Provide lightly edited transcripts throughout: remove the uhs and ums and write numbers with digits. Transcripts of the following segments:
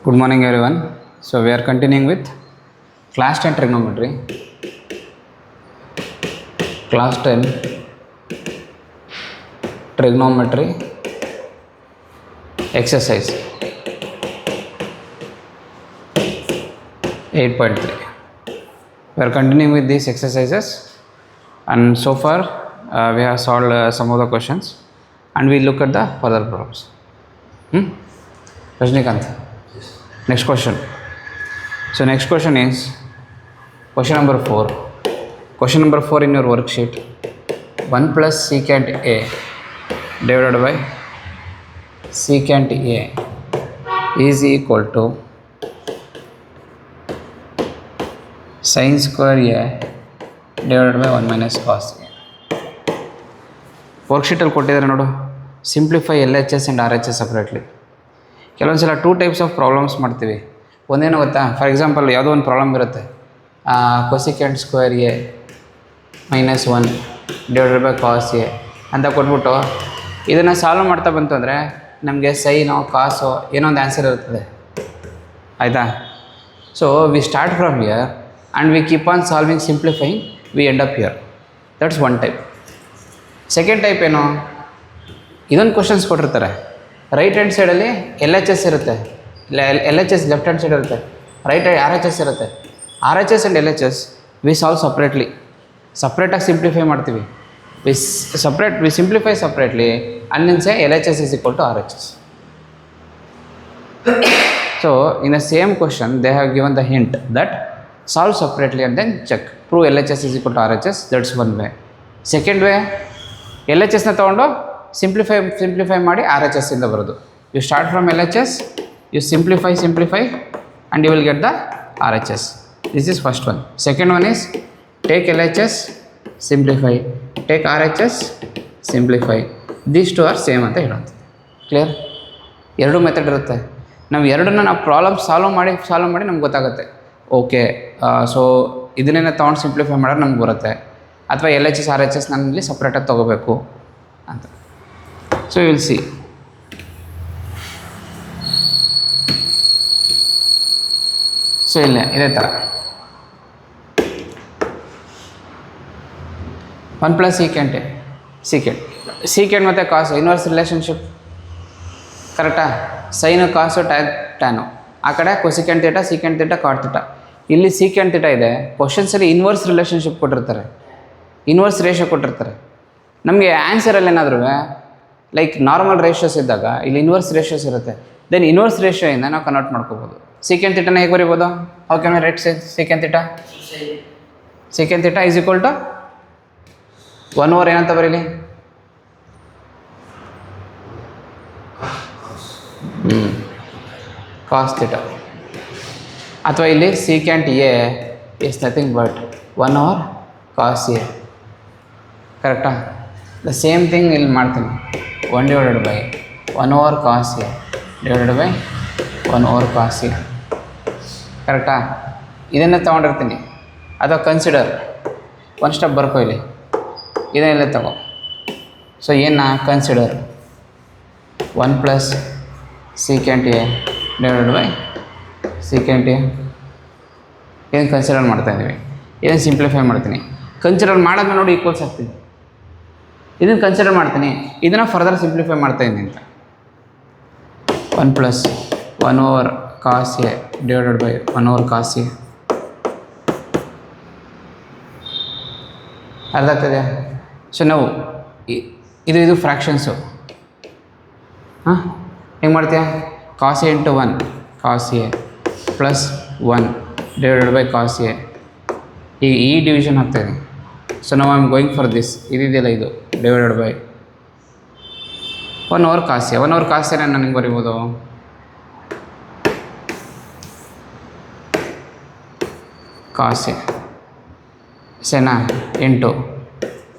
Good morning everyone. So we are continuing with class 10 trigonometry. Class 10 trigonometry exercise 8.3. We are continuing with these exercises and so far we have solved some of the questions and we look at the further problems. Rajnikant. Next question. So next question is question number 4. Question number 4 in your worksheet. 1 plus secant A divided by secant A is equal to sin square A divided by 1 minus cos A. ವರ್ಕ್ಶೀಟಲ್ಲಿ ಕೊಟ್ಟಿದ್ದಾರೆ ನೋಡು, simplify L H S and R H S separately. ಕೆಲವೊಂದು ಸಲ 2 types of problems ಮಾಡ್ತೀವಿ. ಒಂದೇನು ಗೊತ್ತಾ, for example ಯಾವುದೋ ಒಂದು ಪ್ರಾಬ್ಲಮ್ ಇರುತ್ತೆ, cosecant square A minus 1 divided by cos A ಅಂತ ಕೊಟ್ಬಿಟ್ಟು ಇದನ್ನು ಸಾಲ್ವ್ ಮಾಡ್ತಾ ಬಂತು ಅಂದರೆ ನಮಗೆ ಸೈನೋ ಕಾಸೋ ಏನೋ ಒಂದು ಆನ್ಸರ್ ಇರ್ತದೆ, ಆಯಿತಾ. So we start from here and we keep on solving, simplifying, we end up here. That's one type. Second type ಏನು, ಇದೊಂದು ಕ್ವಶನ್ಸ್ ಕೊಟ್ಟಿರ್ತಾರೆ, ರೈಟ್ ಹ್ಯಾಂಡ್ ಸೈಡಲ್ಲಿ ಎಲ್ ಎಚ್ ಎಸ್ ಇರುತ್ತೆ, L H S left hand side ಇರುತ್ತೆ, right R H S ಇರುತ್ತೆ. R H S and L H S we solve separately, ಸಪ್ರೇಟಾಗಿ simplify ಮಾಡ್ತೀವಿ. We simplify separately and means L H S is equal to R H S. So in the same question they have given the hint that solve separately and then check, prove L H S is equal to R H S. That's one way. Second way, L H ಎಸ್ನ ತೊಗೊಂಡು simplify ಮಾಡಿ R H ಎಸ್ಸಿಂದ ಬರೋದು. You start from L H S, you simplify and you will get the R H S. This is first one. Second one is take L H S, simplify, take R H S, simplify. These two are same ಅಂತ ಹೇಳೋದು. Clear? ಎರಡೂ method ಇರುತ್ತೆ. ನಾವು ಎರಡನ್ನ ನಾವು problem solve ಮಾಡಿ ನಮ್ಗೆ ಗೊತ್ತಾಗುತ್ತೆ. ಓಕೆ, ಸೊ ಇದನ್ನೇ ತೊಗೊಂಡು ಸಿಂಪ್ಲಿಫೈ ಮಾಡೋದು ನಮ್ಗೆ ಬರುತ್ತೆ, ಅಥವಾ L H S R H S ನಾನು ಇಲ್ಲಿ ಸಪ್ರೇಟಾಗಿ ತೊಗೋಬೇಕು ಅಂತ. So you will see. So ಇಲ್ಲೇ ಇದೇ ಥರ 1 ಪ್ಲಸ್ ಸೀಕೆಂಟ್ ಮತ್ತು ಕಾಸು ಇನ್ವರ್ಸ್ ರಿಲೇಷನ್ಶಿಪ್, ಕರೆಕ್ಟಾ? ಸೈನು ಕಾಸು ಟ್ಯಾನು, ಆ ಕಡೆ cosecant theta, secant theta, cot theta. ಇಲ್ಲಿ ಸೀಕೆಂಟ್ ಥೀಟಾ ಇದೆ. ಕ್ವಶನ್ಸಲ್ಲಿ ಇನ್ವರ್ಸ್ ರಿಲೇಷನ್ಶಿಪ್ ಕೊಟ್ಟಿರ್ತಾರೆ, ಇನ್ವರ್ಸ್ ರೇಷಿಯೋ ಕೊಟ್ಟಿರ್ತಾರೆ. ನಮಗೆ ಆನ್ಸರಲ್ಲಿ ಏನಾದರೂ ಲೈಕ್ ನಾರ್ಮಲ್ ರೇಷಿಯೋಸ್ ಇದ್ದಾಗ ಇಲ್ಲಿ ಇನ್ವರ್ಸ್ ರೇಷಿಯೋಸ್ ಇರುತ್ತೆ. ದೆನ್ ಇನ್ವರ್ಸ್ ರೇಷಿಯೋಯಿಂದ ನಾವು ಕನ್ವರ್ಟ್ ಮಾಡ್ಕೋಬೋದು. ಸೀಕೆಂಟ್ ಥೀಟಾನ ಹೇಗೆ ಬರೀಬೋದು? How can we write secant theta? Secant theta is equal to 1/, ಏನಂತ ಬರೀಲಿ? Cos theta. ಅಥವಾ ಇಲ್ಲಿ secant a is nothing but 1/, cos a. ಕರೆಕ್ಟಾ? ದ ಸೇಮ್ ಥಿಂಗ್ ಇಲ್ಲಿ ಮಾಡ್ತೀನಿ. 1 divided by 1/, cos A divided by 1/, cos a. ಕರೆಕ್ಟಾ? ಇದನ್ನೇ ತೊಗೊಂಡಿರ್ತೀನಿ. ಅಥವಾ ಕನ್ಸಿಡರ್, ಒಂದು ಸ್ಟೆಪ್ ಬರ್ಕೋ ಇಲ್ಲಿ, ಇದನ್ನೆಲ್ಲ ತಗೋ. ಸೊ ಏನು consider 1 plus secant A divided by secant A. ಇದನ್ನು ಕನ್ಸಿಡರ್ ಮಾಡ್ತಾಯಿದ್ದೀವಿ, ಇದನ್ನು ಸಿಂಪ್ಲಿಫೈ ಮಾಡ್ತೀನಿ. ಕನ್ಸಿಡರ್ ಮಾಡಾದ್ಮೇಲೆ ನೋಡಿ ಈಕ್ವಲ್ಸ್ ಆಗ್ತೀನಿ. ಇದನ್ನು ಕನ್ಸಿಡರ್ ಮಾಡ್ತೀನಿ, ಇದನ್ನು ಫರ್ದರ್ ಸಿಂಪ್ಲಿಫೈ ಮಾಡ್ತಾಯಿದ್ದೀನಿ ಅಂತ. 1 plus 1/, cos A divided by 1/, cos a. ಅರ್ಥ ಆಗ್ತದೆ? ಸೊ ನಾವು ಇದು ಫ್ರ್ಯಾಕ್ಷನ್ಸು. ಹಾಂ, ಹೆಂಗೆ ಮಾಡ್ತೀಯ? Cos a into 1, cos A plus 1 divided by cos a. ಈಗ ಈ ಡಿವಿಷನ್ ಹಾಕ್ತಾಯಿದ್ದೀನಿ. ಸೊ ನಾವು I am going for this, ಇದೆಯಲ್ಲ ಇದು divided by 1/, cos a. 1/, cos ಎನ ನನಗೆ ಬರಿಬೋದು ಕಾಸ್ ಎ ಸೆನಾ ಇಂಟು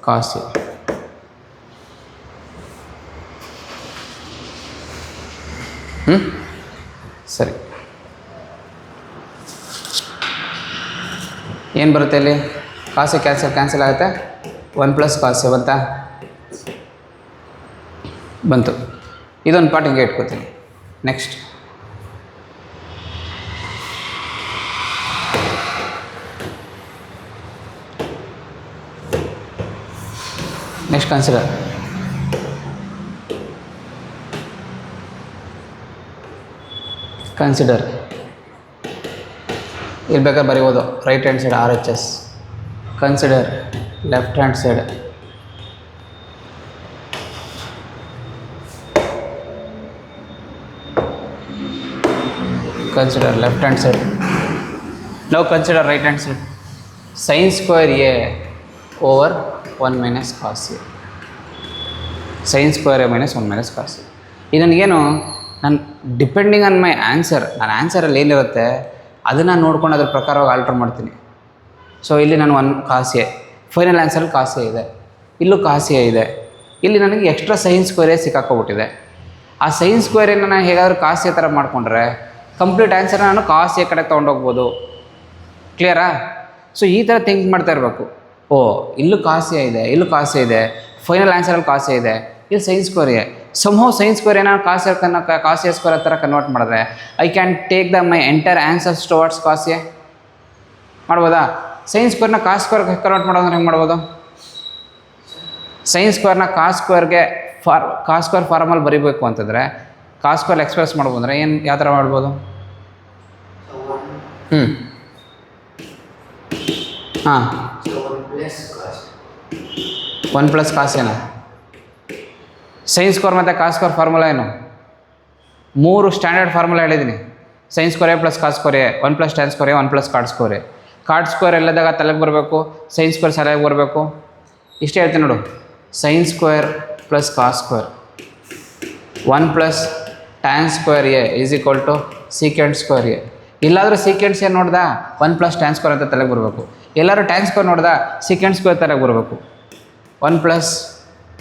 ಕಾಸ್ ಎ. ಸರಿ, ಏನು ಬರುತ್ತೆ ಇಲ್ಲಿ? ಕಾಸು ಕ್ಯಾನ್ಸಲ್ ಆಗುತ್ತೆ. 1 ಪ್ಲಸ್ ಕಾಸು ಬಂತು. ಇದೊಂದು ಪಾರ್ಟ್ ಹಿಂಗೆ ಇಟ್ಕೋತೀನಿ. Next next consider. ಕನ್ಸಿಡರ್ ಇಲ್ಲಿ ಬೇಕಾದ್ರೆ ಬರೀಬೋದು right hand side R H S. Consider left hand side consider left hand side. Now consider right hand side. Sin square a over 1 minus cos a. Sin square a minus 1 minus cos a. ಇದು ನನಗೇನು ನಾನು depending on my answer, ನನ್ನ ಆನ್ಸರಲ್ಲಿ ಏನಿರುತ್ತೆ ಅದನ್ನು ನೋಡ್ಕೊಂಡು ಅದ್ರ ಪ್ರಕಾರವಾಗಿ alter ಮಾಡ್ತೀನಿ. ಸೊ ಇಲ್ಲಿ ನಾನು 1 cos a, ಫೈನಲ್ ಆನ್ಸರಲ್ಲಿ cos a ಇದೆ, ಇಲ್ಲೂ cos a ಇದೆ. ಇಲ್ಲಿ ನನಗೆ ಎಕ್ಸ್ಟ್ರಾ ಸೈನ್ ಸ್ಕ್ವೇರೇ ಸಿಕ್ಕಾಕೋಬಿಟ್ಟಿದೆ. ಆ ಸೈನ್ ಸ್ಕ್ವೇರನ್ನು ನಾನು ಹೇಗಾದರೂ cos a ಥರ ಮಾಡಿಕೊಂಡ್ರೆ ಕಂಪ್ಲೀಟ್ ಆನ್ಸರ್ನ ನಾನು ಕಾಸ್ ಎ ಕಡೆ ತೊಗೊಂಡೋಗ್ಬೋದು. ಕ್ಲಿಯರಾ? ಸೊ ಈ ಥರ ಥಿಂಕ್ ಮಾಡ್ತಾ ಇರಬೇಕು. ಓ ಇಲ್ಲೂ ಕಾಸ್ ಎ ಇದೆ, ಇಲ್ಲೂ ಕಾಸ್ ಎ ಇದೆ, ಫೈನಲ್ ಆನ್ಸರಲ್ಲಿ ಕಾಸ್ ಎ ಇದೆ, ಇಲ್ಲಿ sine square A. Somehow sine square ಏನಾದ್ರು ಕಾಸ್ ಎ ಸ್ಕ್ವೇರ್ ಥರ ಕನ್ವರ್ಟ್ ಮಾಡಿದ್ರೆ I can take the my entire answers towards cos A. ಮಾಡ್ಬೋದಾ? ಸೈನ್ ಸ್ಕ್ವೇರ್ನ ಕಾಸ್ ಸ್ಕ್ವೇರ್ ಕನ್ವರ್ಟ್ ಮಾಡೋದ್ರೆ ಹೆಂಗೆ ಮಾಡ್ಬೋದು? ಸೈನ್ ಸ್ಕ್ವೇರ್ನ ಕಾಸ್ ಸ್ಕ್ವೇರ್ಗೆ ಕಾಸ್ ಸ್ಕ್ವೇರ್ ಫಾರ್ಮಲ್ಲಿ ಬರೀಬೇಕು ಅಂತಂದರೆ ಕಾಸ್ ಸ್ಕ್ವೇರ್ ಎಕ್ಸ್ಪ್ರೆಸ್ ಮಾಡ್ಬೋದು ಅಂದರೆ ಏನು ಯಾವ ಥರ ಮಾಡ್ಬೋದು? ಹಾಂ 1 ಪ್ಲಸ್ ಕಾಸ್ ಏನಾ? ಸೈನ್ ಸ್ಕ್ವೇರ್ ಮತ್ತು ಕಾಸ್ ಸ್ಕ್ವೇರ್ ಫಾರ್ಮುಲಾ ಏನು? 3 ಸ್ಟ್ಯಾಂಡರ್ಡ್ ಫಾರ್ಮುಲಾ ಹೇಳಿದ್ದೀನಿ. Sine square A plus cos square A, 1 plus tan square A, 1 plus cot square A. Cot square ಎಲ್ಲದಾಗ ತಲೆಗೆ ಬರಬೇಕು, ಸೈನ್ ಸ್ಕ್ವೇರ್ ಸರಿಯಾಗಿ ಬರಬೇಕು. ಇಷ್ಟೇ ಹೇಳ್ತೀನಿ ನೋಡು. Sine square plus cos square 1 plus tan square A is equal to secant square A. ಇಲ್ಲಾದರೂ secants ಏನು ನೋಡ್ದ 1 ಪ್ಲಸ್ ಟ್ಯಾನ್ ಸ್ಕ್ವೇರ್ ಅಂತ ತಲೆಗೆ ಬರಬೇಕು. ಎಲ್ಲರೂ ಟ್ಯಾನ್ ಸ್ಕ್ವೇರ್ ನೋಡ್ದ ಸೀಕೆಂಡ್ ಸ್ಕ್ವೇರ್ ತಲೆಗೆ ಬರಬೇಕು. 1 plus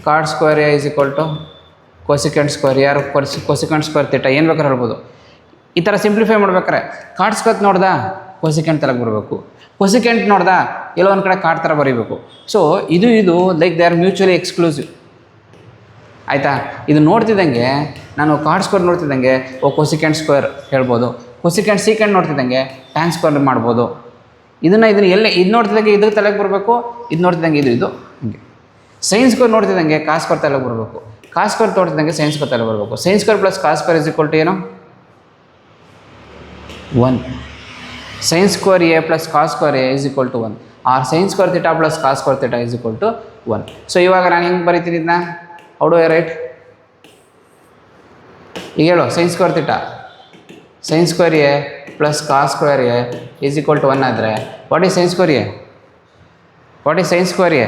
cot square A is equal to cosecant square. ಯಾರು ಕೊಸಿಕೆಂಡ್ ಸ್ಕ್ವೇರ್ ತಿಟ್ಟ ಏನು ಬೇಕಾದ್ರೆ ಹೇಳ್ಬೋದು. ಈ ಥರ ಸಿಂಪ್ಲಿಫೈ ಮಾಡ್ಬೇಕಾರೆ ಕಾರ್ಡ್ ಸ್ಕ್ವೇರ್ ನೋಡ್ದ ಕೊಸಿಕೆಂಡ್ ತಲೆಗೆ ಬರಬೇಕು, ಕೊಸಿಕೆಂಟ್ ನೋಡ್ದ ಎಲ್ಲೋ ಒಂದು ಕಡೆ ಕಾರ್ಡ್ ಥರ ಬರೀಬೇಕು. ಸೊ ಇದು like they are mutually exclusive. ಆಯಿತಾ? ಇದು ನೋಡ್ತಿದ್ದಂಗೆ ನಾನು ಕಾರ್ಡ್ ಸ್ಕ್ವೇರ್ ನೋಡ್ತಿದ್ದಂಗೆ ಕೊಸಿಕೆಂಡ್ ಸ್ಕ್ವೇರ್ ಹೇಳ್ಬೋದು, ಕೊಸಿಕೆಂಡ್ ಸೀಕೆಂಡ್ ನೋಡ್ತಿದ್ದಂಗೆ ಟ್ಯಾನ್ ಸ್ಕ್ವೇರ್ ಮಾಡ್ಬೋದು. ಇದನ್ನು ಎಲ್ಲ ಇದು ನೋಡ್ತಿದ್ದಂಗೆ ಇದಕ್ಕೆ ತಲೆಗೆ ಬರಬೇಕು, ಇದು ನೋಡ್ತಿದ್ದಂಗೆ ಇದು ಹೀಗೆ. ಸೈನ್ ಸ್ಕ್ವೇರ್ ನೋಡ್ತಿದ್ದಂಗೆ ಕಾಸ್ ಸ್ಕ್ವೇರ್ ತಲೆಗೆ ಬರಬೇಕು, ಕಾಸ್ ಸ್ಕ್ವೇರ್ ನೋಡ್ತಿದ್ದಂಗೆ ಸೈನ್ ಸ್ಕ್ವೇರ್ ತಲೆಗೆ ಬರಬೇಕು. Sine square plus cos square is equal to ಏನು? 1. Sine square A plus cos square A is equal to 1 or sine square theta plus cos square theta is equal to 1. So ಇವಾಗ ನಾನು ಹೆಂಗೆ ಬರೀತೀನಿ ಇದನ್ನ? How do I write? ಈಗ ಹೇಳು. Sine square theta sine square A plus cos square A is equal to 1 ಆದರೆ what is sine square a? What is sine square A?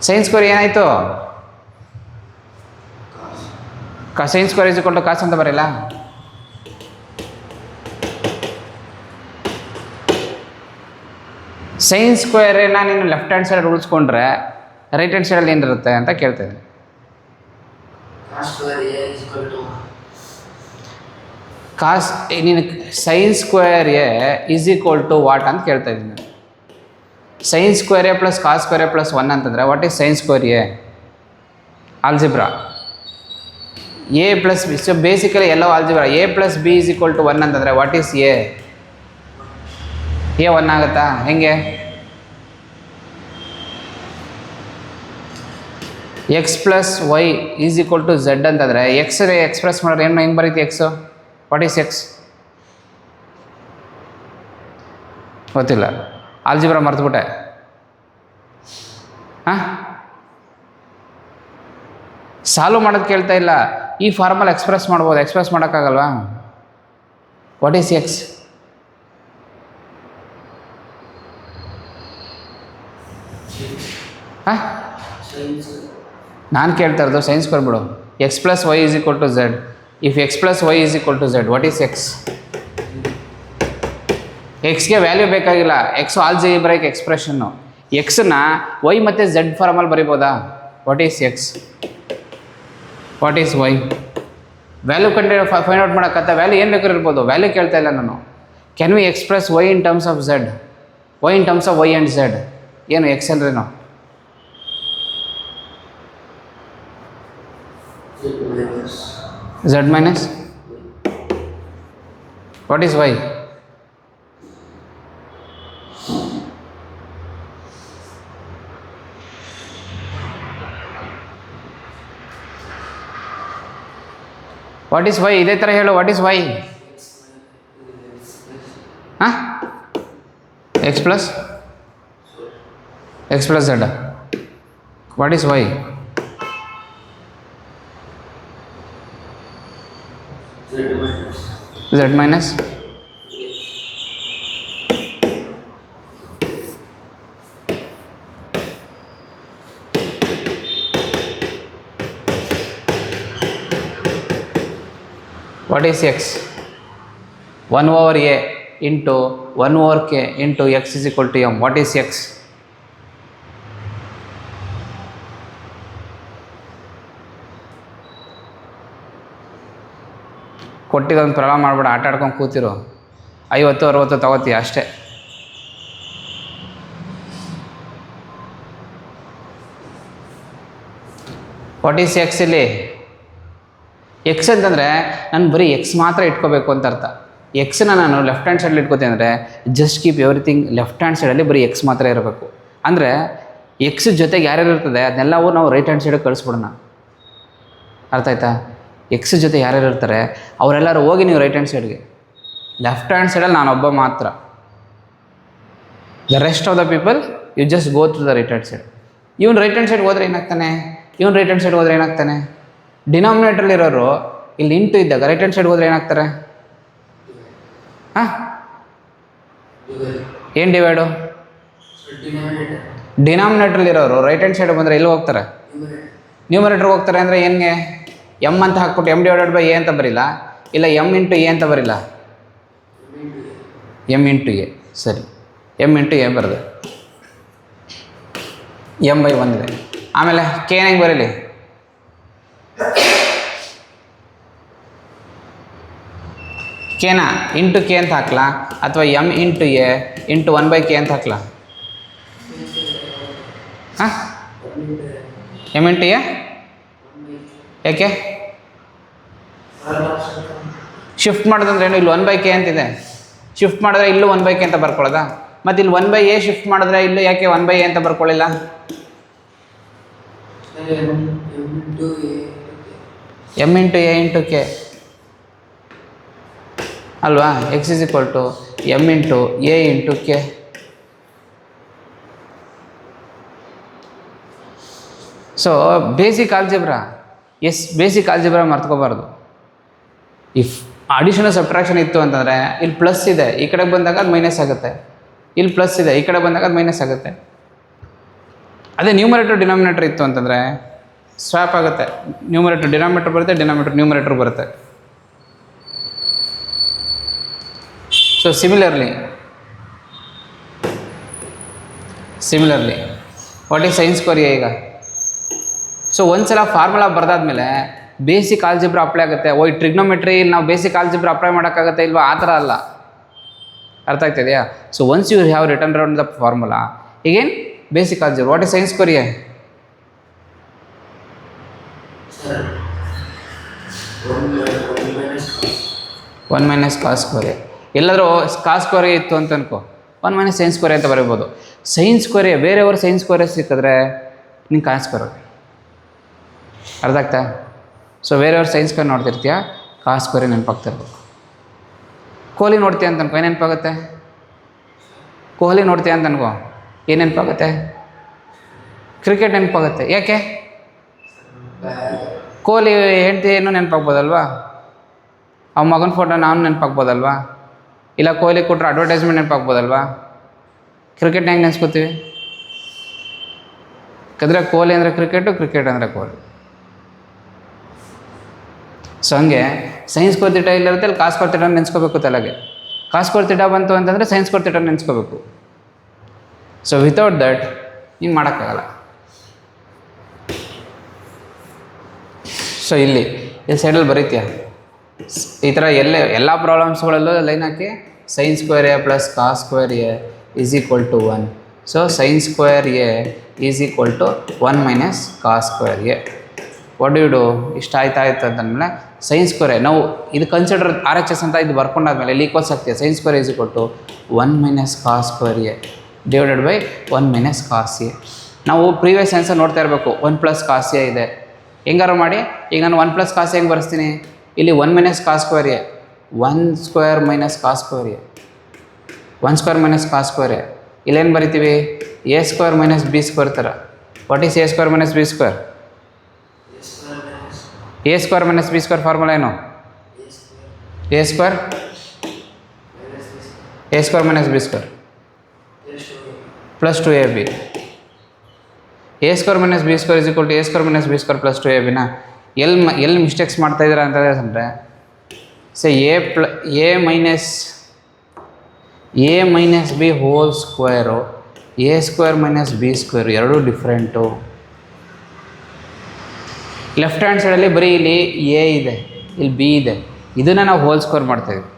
Sine square ಏನಾಯಿತು? Sine square is equal to cos ಅಂತ ಬರಲ್ಲ. Sine ಸ್ಕ್ವೇರನ್ನ ನೀನು left hand side ಉಳಿಸ್ಕೊಂಡ್ರೆ right hand ಸೈಡಲ್ಲಿ ಏನಿರುತ್ತೆ ಅಂತ ಕೇಳ್ತಾ ಇದ್ದೀನಿ. ಕಾಸ್ ನೀನು sine square A is equal to what ಅಂತ ಕೇಳ್ತಾ ಇದ್ದೀನಿ. Sine square A plus cos square A plus 1 ಅಂತಂದರೆ what is sine square A? Algebra a plus b. So basically ಎಲ್ಲೋ algebra a plus b is equal to 1 ಅಂತಂದರೆ what is a? A 1 ಆಗುತ್ತಾ? ಹೆಂಗೆ? X plus y is equal to z ಅಂತಂದರೆ x express ಮಾಡಿದ್ರೆ ಏನು ಹೆಂಗೆ ಬರೀತಿ? X what is x? ಗೊತ್ತಿಲ್ಲ, ಆಲ್ಜಿಬ್ರಾ ಮರ್ತುಬಿಟ್ಟೆ. ಹಾಂ, ಸಾಲ್ವ್ ಮಾಡೋದು ಕೇಳ್ತಾ ಇಲ್ಲ. ಈ ಫಾರ್ಮಲ್ಲಿ ಎಕ್ಸ್ಪ್ರೆಸ್ ಮಾಡ್ಬೋದು, ಎಕ್ಸ್ಪ್ರೆಸ್ ಮಾಡೋಕ್ಕಾಗಲ್ವಾ? What is x? ಹಾಂ, ನಾನು ಕೇಳ್ತಾ ಇರೋದು ಸೈನ್ಸ್ ಬರ್ಬಿಡು. X plus y is equal to Z. If x plus y is equal to z what is x? ಎಕ್ಸ್ಗೆ ವ್ಯಾಲ್ಯೂ ಬೇಕಾಗಿಲ್ಲ, ಎಕ್ಸು ಆಲ್ಜಿಬ್ರೈಕ್ ಎಕ್ಸ್ಪ್ರೆಷನ್ನು. ಎಕ್ಸನ್ನ ವೈ ಮತ್ತು ಝೆಡ್ ಫಾರ್ಮಲ್ಲಿ ಬರಿಬೋದಾ? What is x? What is y? Value find out ಮಾಡೋಕ್ಕಂತ value ಏನು ಬೇಕಾದ್ರೂ ಇರ್ಬೋದು. ವ್ಯಾಲ್ಯೂ ಕೇಳ್ತಾ ಇಲ್ಲ ನಾನು. Can we express y in terms of z? Y in terms of y and z ಏನು? ಎಕ್ಸ್ ಅಂದ್ರೇನು? Z minus? What is y? What is y? ಇದೇ ಥರ ಹೇಳು, ವಾಟ್ ಈಸ್ ವೈ? ಹಾಂ, X plus Z. What is Y? Z minus what is x? 1 over a into 1 over k into x is equal to m. What is x? ಕೊಟ್ಟಿದ್ದೊಂದು problem ಮಾಡ್ಬೇಡ, ಆಟ ಆಡ್ಕೊಂಡು ಕೂತಿರು. 50-60 ತಗೋತೀಯ ಅಷ್ಟೇ. What is x? ಇಲ್ಲಿ x ಅಂತಂದರೆ ನಾನು ಬರೀ ಎಕ್ಸ್ ಮಾತ್ರ ಇಟ್ಕೋಬೇಕು ಅಂತ ಅರ್ಥ. ಎಕ್ಸನ್ನ ನಾನು ಲೆಫ್ಟ್ ಹ್ಯಾಂಡ್ ಸೈಡಲ್ಲಿ ಇಟ್ಕೋತೀನಿ ಅಂದರೆ just keep everything left hand ಸೈಡಲ್ಲಿ ಬರೀ ಎಕ್ಸ್ ಮಾತ್ರ ಇರಬೇಕು. ಅಂದರೆ ಎಕ್ಸ್ ಜೊತೆಗೆ ಯಾರ್ಯಾರು ಇರ್ತದೆ ಅದನ್ನೆಲ್ಲವೂ ನಾವು ರೈಟ್ ಹ್ಯಾಂಡ್ ಸೈಡಿಗೆ ಕಳಿಸ್ಬಿಡೋಣ. ಅರ್ಥ ಆಯ್ತಾ? ಎಕ್ಸ್ ಜೊತೆ ಯಾರ್ಯಾರು ಇರ್ತಾರೆ ಅವರೆಲ್ಲರೂ ಹೋಗಿ ನೀವು ರೈಟ್ ಹ್ಯಾಂಡ್ ಸೈಡ್ಗೆ. ಲೆಫ್ಟ್ ಹ್ಯಾಂಡ್ ಸೈಡಲ್ಲಿ ನಾನೊಬ್ಬ ಮಾತ್ರ. The rest of the people you just go to the right hand side. ಇವನು ರೈಟ್ ಹ್ಯಾಂಡ್ ಸೈಡ್ ಹೋದರೆ ಏನಾಗ್ತಾನೆ? ಇವನು ರೈಟ್ ಹ್ಯಾಂಡ್ ಸೈಡ್ ಹೋದರೆ ಏನಾಗ್ತಾನೆ? ಡಿನಾಮಿನೇಟ್ರಲ್ಲಿರೋರು ಇಲ್ಲಿ ಇಂಟು ಇದ್ದಾಗ ರೈಟ್ ಹ್ಯಾಂಡ್ ಸೈಡ್ ಹೋದರೆ ಏನಾಗ್ತಾರೆ? ಹಾಂ, ಏನು ಡಿವೈಡು? ಡಿನಾಮಿನೇಟ್ರಲ್ಲಿರೋರು ರೈಟ್ ಹ್ಯಾಂಡ್ ಸೈಡ್ ಬಂದರೆ ಎಲ್ಲಿ ಹೋಗ್ತಾರೆ? ನ್ಯೂಮರೇಟ್ರಿಗೆ ಹೋಗ್ತಾರೆ. ಅಂದರೆ ಏನಿಗೆ ಎಮ್ ಅಂತ ಹಾಕ್ಬಿಟ್ಟು ಎಮ್ ಡಿವೈಡೆಡ್ ಬೈ ಎ ಅಂತ ಬರಿಲ್ಲ, ಇಲ್ಲ ಎಮ್ ಇಂಟು ಎ ಅಂತ ಬರಿಲ್ಲ, ಎಮ್ ಇಂಟು ಎ. ಸರಿ, ಎಮ್ ಇಂಟು ಎ ಬರೆದೆ, ಎಮ್ ಬೈ 1 ಇದೆ. ಆಮೇಲೆ ಕೆ ಹೆಂಗೆ ಬರೀಲಿ? ಕೆನ ಇಂಟು ಕೆ ಅಂತ ಹಾಕ್ಲಾ ಅಥವಾ M into a into 1/k ಅಂತ ಹಾಕ್ಲಾ? ಹಾಂ, ಎಮ್ ಇಂಟು ಎ. ಯಾಕೆ ಶಿಫ್ಟ್ ಮಾಡೋದಂದ್ರೆ ಏನು? ಇಲ್ಲಿ 1/k ಅಂತಿದೆ, ಶಿಫ್ಟ್ ಮಾಡಿದ್ರೆ ಇಲ್ಲೂ 1/k ಅಂತ ಬರ್ಕೊಳ್ಳೋದಾ? ಮತ್ತು ಇಲ್ಲಿ 1/a ಶಿಫ್ಟ್ ಮಾಡಿದ್ರೆ ಇಲ್ಲೂ ಯಾಕೆ 1/a ಅಂತ ಬರ್ಕೊಳ್ಳಿಲ್ಲ? M into a into k ಅಲ್ವಾ? X is equal to m into a into k. So basic algebra, basic algebra ಮರ್ತ್ಕೋಬಾರ್ದು. ಇಫ್ ಅಡಿಷನಲ್ ಸಬ್ಟ್ರಾಕ್ಷನ್ ಇತ್ತು ಅಂತಂದರೆ ಇಲ್ಲಿ ಪ್ಲಸ್ ಇದೆ, ಈ ಕಡೆಗೆ ಬಂದಾಗ ಅದು ಮೈನಸ್ ಆಗುತ್ತೆ. ಇಲ್ಲಿ ಪ್ಲಸ್ ಇದೆ, ಈ ಕಡೆ ಬಂದಾಗ ಅದು ಮೈನಸ್ ಆಗುತ್ತೆ. ಅದೇ ನ್ಯೂಮರೇಟರ್ ಡಿನಾಮಿನೇಟರ್ ಇತ್ತು ಅಂತಂದರೆ ಸ್ವ್ಯಾಪ್ ಆಗುತ್ತೆ. ನ್ಯೂಮರೇಟರ್ ಡಿನಾಮಿನೇಟರ್ ಬರುತ್ತೆ, ಡಿನಾಮಿನೇಟರ್ ನ್ಯೂಮರೇಟರ್ ಬರುತ್ತೆ. So similarly what is sine square A? ಈಗ ಸೊ ಒಂದ್ಸಲ ಫಾರ್ಮುಲಾ ಬರೆದಾದ್ಮೇಲೆ ಬೇಸಿಕ್ ಆಲ್ಜಿಬ್ರಾ ಅಪ್ಲೈ ಆಗುತ್ತೆ. ಈ ಟ್ರಿಗ್ನೋಮೆಟ್ರಿ ಇಲ್ಲಿ ನಾವು ಬೇಸಿಕ್ ಆಲ್ಜಿಬ್ರಾ ಅಪ್ಲೈ ಮಾಡೋಕ್ಕಾಗತ್ತೆ ಇಲ್ವಾ? ಆ ಥರ ಅಲ್ಲ. ಅರ್ಥ ಆಗ್ತಿದೆಯಾ? So once you have return round the formula again basic algebra. What is sine square a? One minus cos square a. ಎಲ್ಲಾದರೂ ಕಾಸ್ ಸ್ಕ್ವೇರ್ ಎ ಇತ್ತು ಅಂತ ಅನ್ಕೋ, 1 ಮೈನಸ್ ಸೈನ್ ಸ್ಕ್ವೇರ್ ಎ ಅಂತ ಬರೀಬೋದು. ಸೈನ್ ಸ್ಕ್ವೇರ್ ಎ ಬೇರೆಯವರು sine square a ಸಿಕ್ಕಿದ್ರೆ ನಿಂಗೆ cos square. ಅರ್ಥ ಆಗ್ತಾ? ಸೊ ಬೇರೆಯವ್ರು ಸೈನ್ ಸ್ಕ್ವೇರ್ ನೋಡ್ತಿರ್ತೀಯ, ಕಾಸ್ ಸ್ಕ್ವೇರ್ ನೆನಪಾಗ್ತಿರ್ಬೇಕು. ಕೊಹ್ಲಿ ನೋಡ್ತೀಯ ಅಂತ ಅನ್ಕೋ, ಏನು ನೆನಪಾಗುತ್ತೆ? ಕೊಹ್ಲಿ ನೋಡ್ತೀಯ ಅಂತ ಅನ್ಕೋ, ಏನು ನೆನಪಾಗುತ್ತೆ? ಕ್ರಿಕೆಟ್ ನೆನಪಾಗುತ್ತೆ. ಯಾಕೆ? ಕೊಹ್ಲಿ ಹೆಂಡ್ತಿ ಏನೂ ನೆನಪಾಗ್ಬೋದಲ್ವಾ? ಅವ ಮಗನ ಫೋಟೋ ನಾನು ನೆನಪಾಗ್ಬೋದಲ್ವಾ? ಇಲ್ಲ ಕೊಹ್ಲಿ ಕೊಟ್ಟರೆ ಅಡ್ವರ್ಟೈಸ್ಮೆಂಟ್ ನೆನಪಾಗ್ಬೋದಲ್ವಾ? ಕ್ರಿಕೆಟ್ ಹೆಂಗೆ ನೆನೆಸ್ಕೋತೀವಿ? ಯಾಕಂದರೆ ಕೊಹ್ಲಿ ಅಂದರೆ ಕ್ರಿಕೆಟು, ಕ್ರಿಕೆಟ್ ಅಂದರೆ ಕೊಹ್ಲಿ. ಸೊ ಹಂಗೆ ಸೈನ್ಸ್ ಸ್ಕ್ವೇರ್ ಥೀಟಾ ಇಲ್ಲಿರುತ್ತೆ, ಅಲ್ಲಿ ಕಾಸ್ ಸ್ಕ್ವೇರ್ ಥೀಟಾ ನೆನೆಸ್ಕೋಬೇಕು ತಲೆಗೆ. ಕಾಸ್ ಸ್ಕ್ವೇರ್ ಥೀಟಾ ಬಂತು ಅಂತಂದರೆ ಸೈನ್ಸ್ ಸ್ಕ್ವೇರ್ ಥೀಟಾ ನೆನೆಸ್ಕೋಬೇಕು. ಸೊ ವಿತೌಟ್ ದಟ್ ಹಿಂಗೆ ಮಾಡೋಕ್ಕಾಗಲ್ಲ. ಸೊ ಇಲ್ಲಿ ಸೈಡಲ್ಲಿ ಬರೀತೀಯ ಈ ಥರ ಎಲ್ಲ ಪ್ರಾಬ್ಲಮ್ಸ್ಗಳಲ್ಲೂ ಲೈನ್ ಹಾಕಿ sine square A plus cos square A is equal to 1. So sine square A is equal to 1 minus cos square a. What do you do? ಇಷ್ಟ ಆಯ್ತು ಅಂತಂದಮೇಲೆ ಸೈನ್ ಸ್ಕ್ವೇರ್ ಎ ನಾವು ಇದು ಕನ್ಸಿಡರ್ RHS ಅಂತ ಇದು ಬರ್ಕೊಂಡಾದ್ಮೇಲೆ ಇಲ್ಲಿ equals ಆಗ್ತೀವಿ. Sine square is equal to 1 minus cos square A divided by 1 minus cos A. ನಾವು previous answer ನೋಡ್ತಾ ಇರಬೇಕು. 1 ಪ್ಲಸ್ ಕಾಸ್ ಎ ಇದೆ. ಹೆಂಗಾರು ಮಾಡಿ ಈಗ ನಾನು 1 ಪ್ಲಸ್ ಕಾಸ್ ಹೆಂಗೆ ಬರೆಸ್ತೀನಿ? ಇಲ್ಲಿ 1 minus cos square A, 1 square minus cos square A, 1 square minus cos square A. ಇಲ್ಲೇನು ಬರಿತೀವಿ? A square minus B square ಥರ. What is a square minus B square? A square minus B square formula ಏನು? A square minus B square plus 2ab. A square minus B square is equal to A square minus B square plus 2ab ನ ಎಲ್ಲಿ mistakes ಮಾಡ್ತಾಯಿದ್ದೀರಾ ಅಂತಂದರೆ A minus b hole square, A square minus B square ಎರಡೂ different. Left hand ಸೈಡಲ್ಲಿ ಬರೀ ಇಲ್ಲಿ A ಇದೆ, ಇಲ್ಲಿ ಬಿ ಇದೆ, ಇದನ್ನು ನಾವು ಹೋಲ್ ಸ್ಕ್ವೇರ್ ಮಾಡ್ತಾಯಿದ್ವಿ.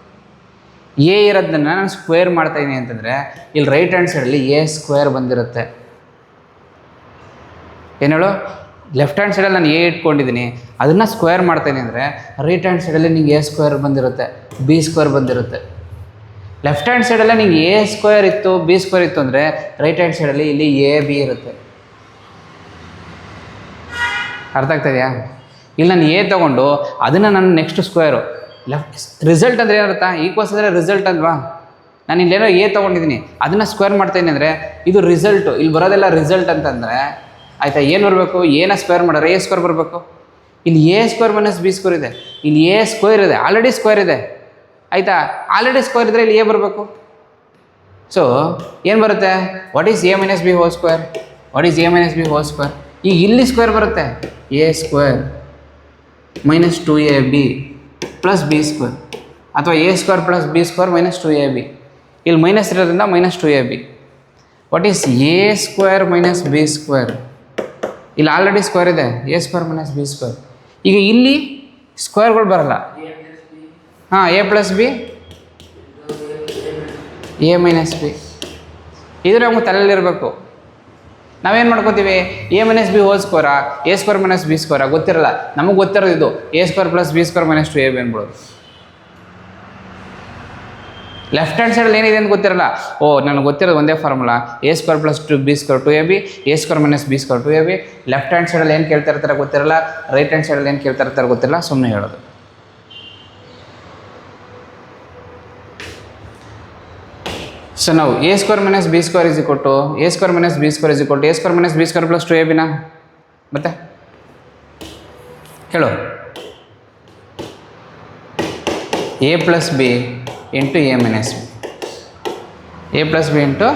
ಎ ಇರೋದನ್ನು ನಾನು ಸ್ಕ್ವೇರ್ ಮಾಡ್ತಾಯಿದ್ದೀನಿ ಅಂತಂದರೆ ಇಲ್ಲಿ ರೈಟ್ ಹ್ಯಾಂಡ್ ಸೈಡಲ್ಲಿ ಎ ಸ್ಕ್ವೇರ್ ಬಂದಿರುತ್ತೆ. ಏನು ಹೇಳು? ಲೆಫ್ಟ್ ಹ್ಯಾಂಡ್ ಸೈಡಲ್ಲಿ ನಾನು ಎ ಇಟ್ಕೊಂಡಿದ್ದೀನಿ, ಅದನ್ನು ಸ್ಕ್ವೇರ್ ಮಾಡ್ತಾಯಿದ್ದೀನಿ ಅಂದರೆ ರೈಟ್ ಹ್ಯಾಂಡ್ ಸೈಡಲ್ಲಿ ನಿಂಗೆ ಎ ಸ್ಕ್ವೇರ್ ಬಂದಿರುತ್ತೆ, ಬಿ ಸ್ಕ್ವೇರ್ ಬಂದಿರುತ್ತೆ. ಲೆಫ್ಟ್ ಹ್ಯಾಂಡ್ ಸೈಡಲ್ಲೇ ನಿಂಗೆ ಎ ಸ್ಕ್ವೇರ್ ಇತ್ತು, ಬಿ ಸ್ಕ್ವೇರ್ ಇತ್ತು ಅಂದರೆ ರೈಟ್ ಹ್ಯಾಂಡ್ ಸೈಡಲ್ಲಿ ಇಲ್ಲಿ ಎ ಬಿ ಇರುತ್ತೆ. ಅರ್ಥ ಆಗ್ತಾಯಿದೆಯಾ? ಇಲ್ಲಿ ನಾನು ಎ ತೊಗೊಂಡು ಅದನ್ನು ನಾನು ನೆಕ್ಸ್ಟ್ ಸ್ಕ್ವೇರು ರಿಸಲ್ಟ್ ಅಂದರೆ ಏನರ್ಥ? ಈಕ್ವಲ್ಸ್ ಅಂದರೆ ರಿಸಲ್ಟ್ ಅಲ್ವಾ? ನಾನು ಇಲ್ಲೇನೋ ಎ ತೊಗೊಂಡಿದ್ದೀನಿ, ಅದನ್ನು ಸ್ಕ್ವೇರ್ ಮಾಡ್ತಾಯಿದ್ದೀನಿ ಅಂದರೆ ಇದು ರಿಸಲ್ಟು. ಇಲ್ಲಿ ಬರೋದೆಲ್ಲ ರಿಸಲ್ಟ್ ಅಂತಂದರೆ ಆಯಿತಾ, ಏನು ಬರಬೇಕು? ಎನ ಸ್ಕ್ವೇರ್ ಮಾಡಿದ್ರೆ ಎ ಸ್ಕ್ವೇರ್ ಬರಬೇಕು. ಇಲ್ಲಿ A square minus B square ಇದೆ, ಇಲ್ಲಿ ಎ ಸ್ಕ್ವೇರ್ ಇದೆ, ಆಲ್ರೆಡಿ ಸ್ಕ್ವೇರ್ ಇದೆ ಆಯಿತಾ. ಆಲ್ರೆಡಿ ಸ್ಕ್ವೇರ್ ಇದ್ದರೆ ಇಲ್ಲಿ ಎ ಬರಬೇಕು. ಸೊ ಏನು ಬರುತ್ತೆ? What is a minus b whole square? What is a minus b whole square? ಈಗ ಇಲ್ಲಿ ಸ್ಕ್ವೇರ್ ಬರುತ್ತೆ, a square minus 2ab plus b square, ಅಥವಾ a square plus b square minus 2ab. ಇಲ್ಲಿ minus ಇರೋದ್ರಿಂದ minus 2ab. What is a square minus B square? ಇಲ್ಲಿ already square ಇದೆ, a square minus B square. ಈಗ ಇಲ್ಲಿ ಸ್ಕ್ವೇರ್ಗಳು ಬರಲ್ಲ. ಹಾಂ, a plus b, a minus b, ಇದು ನಮ್ಗೆ ತಲೆಯಲ್ಲಿರಬೇಕು. ನಾವೇನು ಮಾಡ್ಕೋತೀವಿ? ಎ ಮೈನಸ್ ಬಿ ಹೋಲ್ ಸ್ಕ್ವೇರಾ, ಎ ಸ್ಕ್ವೇರ್ ಮೈನಸ್ ಬಿ ಸ್ಕ್ವೇರಾ ಗೊತ್ತಿರಲ್ಲ. ನಮಗೆ ಗೊತ್ತಿರೋದು ಇದು a square plus b square minus 2ab ಅಂದ್ಬಿಡೋದು. ಲೆಫ್ಟ್ ಹ್ಯಾಂಡ್ ಸೈಡಲ್ಲಿ ಏನಿದೆ ಅಂತ ಗೊತ್ತಿರಲ್ಲ. ಓ, ನನಗೆ ಗೊತ್ತಿರೋದು ಒಂದೇ formula, a square plus b square 2ab, a square minus B square 2ab. Left hand ಸೈಡಲ್ಲಿ ಏನು ಕೇಳ್ತಾ ಇರ್ತಾರೆ ಗೊತ್ತಿರಲ್ಲ, ರೈಟ್ ಹ್ಯಾಂಡ್ ಸೈಡಲ್ಲಿ ಏನು ಕೇಳ್ತಾ ಇರ್ತಾರೆ ಗೊತ್ತಿರಲ್ಲ, ಸುಮ್ಮನೆ ಹೇಳೋದು. ಸೊ ನಾವು A square minus B square is equal to A square minus B square is equal to A square minus B square plus 2ab ನ ಮತ್ತೆ ಹೇಳು. A plus B into A minus B, A plus B into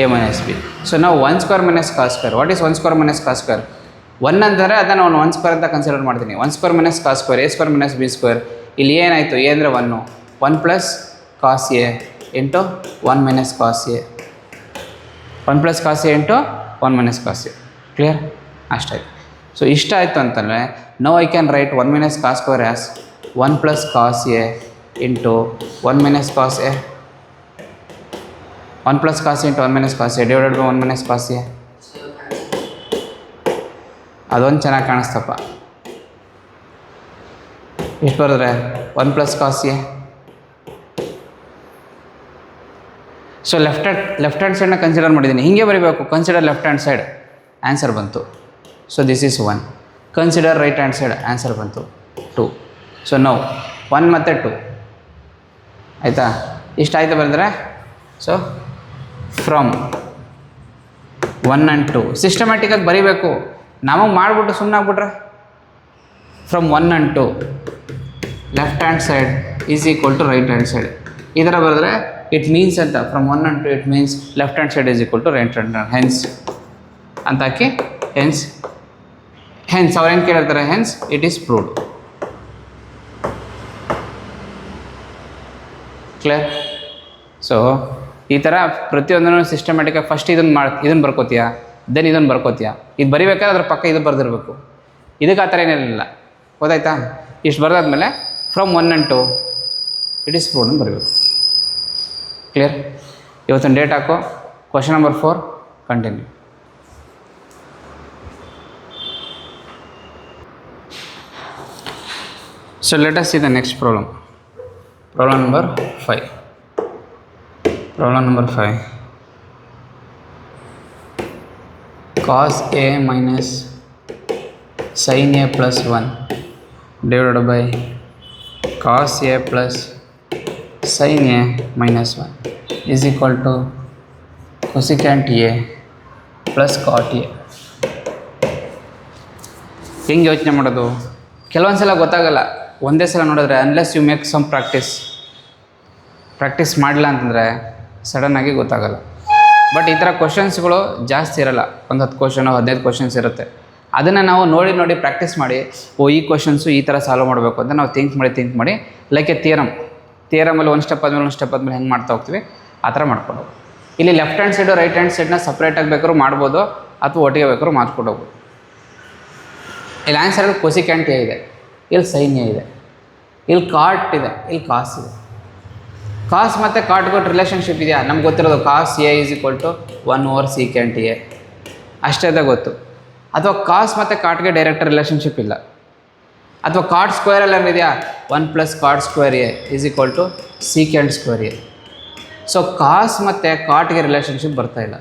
A minus B. So ನಾವು 1 square minus cos square. What is 1 square minus cos square? 1 ಅಂದರೆ ಅದನ್ನು ನಾನು 1 square ಅಂತ consider ಮಾಡ್ತೀನಿ. 1 square minus cos square, a square minus B square. ಇಲ್ಲಿ ಏನಾಯಿತು? A ಅಂದರೆ 1 plus cos a into 1 minus cos a, 1 plus cos a into 1 minus cos a. Clear? ಅಷ್ಟಾಯ್ತು. So ಇಷ್ಟ ಆಯಿತು ಅಂತಂದರೆ now I can write 1 minus cos square as 1 plus cos a into 1 minus cos a, 1 plus cos into 1 minus cos A divided by 1 minus cos A. ಅದೊಂದು ಚೆನ್ನಾಗಿ ಕಾಣಿಸ್ತಪ್ಪ. ಎಷ್ಟು ಬರೆದ್ರೆ 1 plus cos A. So left hand ಸೈಡ್ನ consider ಮಾಡಿದ್ದೀನಿ, ಹೀಗೆ ಬರೀಬೇಕು. Consider left hand side, answer ಬಂತು. So this is 1. Consider right hand side, answer ಬಂತು 2. ಸೊ ನಾವು 1 ಮತ್ತು 2 ಆಯಿತಾ? ಇಷ್ಟ ಆಯಿತು ಬರೆದ್ರೆ. ಸೊ ಫ್ರಮ್ 1 ಆ್ಯಂಡ್ 2 ಸಿಸ್ಟಮ್ಯಾಟಿಕಾಗಿ ಬರೀಬೇಕು. ನಮಗೆ ಮಾಡಿಬಿಟ್ಟು ಸುಮ್ಮನೆ ಆಗ್ಬಿಟ್ರೆ from 1 and 2 left hand side is equal to right hand side. ಈ ಥರ ಬರೆದ್ರೆ ಇಟ್ ಮೀನ್ಸ್ ಅಂತ from 1 and 2 it means left hand side is equal to right hand hence ಅಂತ ಹಾಕಿ ಹೆನ್ಸ್ ಅವ್ರು ಏನು ಕೇಳಿರ್ತಾರೆ, hence it is proved. Clear? So ಈ ಥರ ಪ್ರತಿಯೊಂದನ್ನು ಸಿಸ್ಟಮ್ಯಾಟಿಕಾಗಿ ಫಸ್ಟ್ ಇದನ್ನು ಬರ್ಕೋತೀಯಾ, ದೆನ್ ಇದನ್ನು ಬರ್ಕೋತೀಯಾ. ಇದು ಬರಿಬೇಕಾದ್ರೆ ಅದ್ರ ಪಕ್ಕ ಇದು ಬರೆದಿರಬೇಕು. ಇದಕ್ಕೆ ಆ ಥರ ಏನಿರಲಿಲ್ಲ. ಗೊತ್ತಾಯ್ತಾ? ಇಷ್ಟು ಬರೆದಾದ್ಮೇಲೆ from 1 and 2 it is proved ಅಂತ ಬರಬೇಕು. ಕ್ಲಿಯರ್? ಇವತ್ತಿನ ಡೇಟ್ ಹಾಕೋ. Question number 4 continue. So let us see the next problem. Problem number 5. Problem number 5. Cos A minus sin A plus 1 divided by cos A plus sine A minus 1 is equal to cosecant A plus cot A. ಹೆಂಗೆ ಯೋಚನೆ ಮಾಡೋದು? ಕೆಲವೊಂದು ಸಲ ಗೊತ್ತಾಗಲ್ಲ, ಒಂದೇ ಸಲ ನೋಡಿದ್ರೆ unless you make some practice ಮಾಡಲಿಲ್ಲ ಅಂತಂದರೆ ಸಡನ್ನಾಗಿ ಗೊತ್ತಾಗಲ್ಲ. ಬಟ್ ಈ ಥರ ಕ್ವಶನ್ಸ್ಗಳು ಜಾಸ್ತಿ ಇರೋಲ್ಲ, ಒಂದು 10 ಕ್ವಶನು 15 ಕ್ವಶನ್ಸ್ ಇರುತ್ತೆ. ಅದನ್ನು ನಾವು ನೋಡಿ ಪ್ರಾಕ್ಟೀಸ್ ಮಾಡಿ, ಈ ಕ್ವಶನ್ಸು ಈ ಥರ ಸಾಲ್ವ್ ಮಾಡಬೇಕು ಅಂತ ನಾವು ಥಿಂಕ್ ಮಾಡಿ ಲೈಕ್ ಎ ಥಿಯರಮಲ್ಲಿ ಒಂದು ಸ್ಟೆಪ್ ಆದಮೇಲೆ ಹೆಂಗೆ ಮಾಡ್ತಾ ಹೋಗ್ತೀವಿ ಆ ಥರ ಮಾಡ್ಕೊಂಡು ಹೋಗ್ಬೋದು. ಇಲ್ಲಿ left hand side right hand ಸೈಡ್ನ ಸಪ್ರೇಟಾಗಿ ಬೇಕಾದ್ರೂ ಮಾಡ್ಬೋದು, ಅಥವಾ ಒಟ್ಟಿಗೆ ಬೇಕಾದ್ರೂ ಮಾಡ್ಕೊಂಡು ಹೋಗ್ಬೋದು. ಇಲ್ಲಿ ಆನ್ಸರಲ್ಲಿ ಕೊಸಿಕ್ಯಾಂಟ್ ಎ ಇದೆ, ಇಲ್ಲಿ ಸೈನ್ ಎ ಇದೆ, ಇಲ್ಲಿ ಕಾಟ್ ಇದೆ, ಇಲ್ಲಿ ಕಾಸ್ ಇದೆ. ಕಾಸ್ ಮತ್ತು ಕಾಟ್ ಕೊಟ್ಟು ರಿಲೇಷನ್ಶಿಪ್ ಇದೆಯಾ? ನಮ್ಗೆ ಗೊತ್ತಿರೋದು cos A is equal to 1/2 secant A ಅಷ್ಟೇ ಗೊತ್ತು. ಅಥವಾ ಕಾಸ್ ಮತ್ತು ಕಾಟ್ಗೆ ಡೈರೆಕ್ಟ್ ರಿಲೇಷನ್ಶಿಪ್ ಇಲ್ಲ. ಅಥವಾ ಕಾಟ್ ಸ್ಕ್ವೇರಲ್ಲಿ ಏನಿದೆಯಾ 1 + cot square A is equal to secant square A. So cos ಮತ್ತು ಕಾಟ್ಗೆ ರಿಲೇಷನ್ಶಿಪ್ ಬರ್ತಾಯಿಲ್ಲ,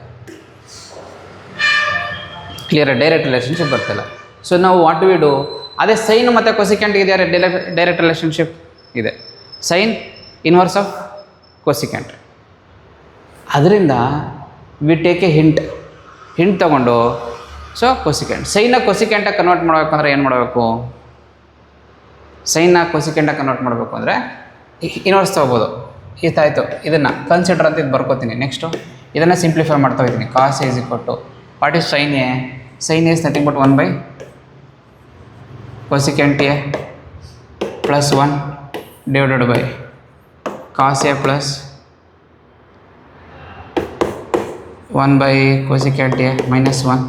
ಕ್ಲಿಯರ್? ಡೈರೆಕ್ಟ್ ರಿಲೇಷನ್ಶಿಪ್ ಬರ್ತಾಯಿಲ್ಲ. ಸೊ ನಾವು ವಾಟ್ ವಿ ಡು, ಅದೇ ಸೈನ್ ಮತ್ತು ಕೊಸಿಕ್ಯಾಂಟ್ ಇದೆಯಾ ಡೈರೆಕ್ಟ್ ರಿಲೇಷನ್ಶಿಪ್ ಇದೆ, ಸೈನ್ ಇನ್ವರ್ಸ್ ಆಫ್ ಕೊಸಿಕ್ಯಾಂಟ್. ಅದರಿಂದ ವಿ ಟೇಕ್ ಎ ಹಿಂಟ್ ತೊಗೊಂಡು, ಸೊ ಕೊಸಿಕ್ಯಾಂಟ್ ಸೈನ್ನ ಕೊಸಿಕ್ಯಾಂಟಾಗಿ ಕನ್ವರ್ಟ್ ಮಾಡಬೇಕು ಅಂದರೆ ಏನು ಮಾಡಬೇಕು? ಸೈನ್ನ ಕೊಸಿಕ್ಯಾಂಟಾಗಿ ಕನ್ವರ್ಟ್ ಮಾಡಬೇಕು ಅಂದರೆ ಇನ್ವರ್ಸ್ ತೊಗೋಬೋದು. ಇದಾಯಿತು, ಇದನ್ನು ಕನ್ಸಿಡರ್ ಅಂತ ಇದು ಬರ್ಕೋತೀನಿ. ನೆಕ್ಸ್ಟು ಇದನ್ನು ಸಿಂಪ್ಲಿಫೈ ಮಾಡ್ತಾ ಹೋಗ್ತೀನಿ. Cos A is equal to what is sine A? Sine A is nothing but 1 / cosecant A plus 1 divided by cos A plus 1 / cosecant A minus 1.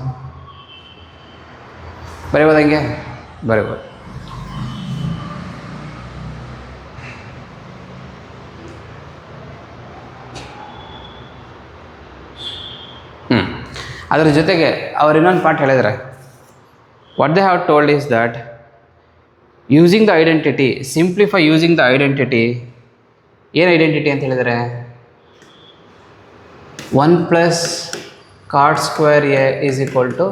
ಬರೀಬೋದು ಹಂಗೆ? ಬರೀಬೋದು. ಅದರ ಜೊತೆಗೆ ಅವ್ರು ಇನ್ನೊಂದು ಪಾರ್ಟ್ ಹೇಳಿದರೆ, what they have told is that using the identity, simplify using the identity. ಏನು identity ಅಂತ ಹೇಳಿದರೆ 1 + cot square A is equal to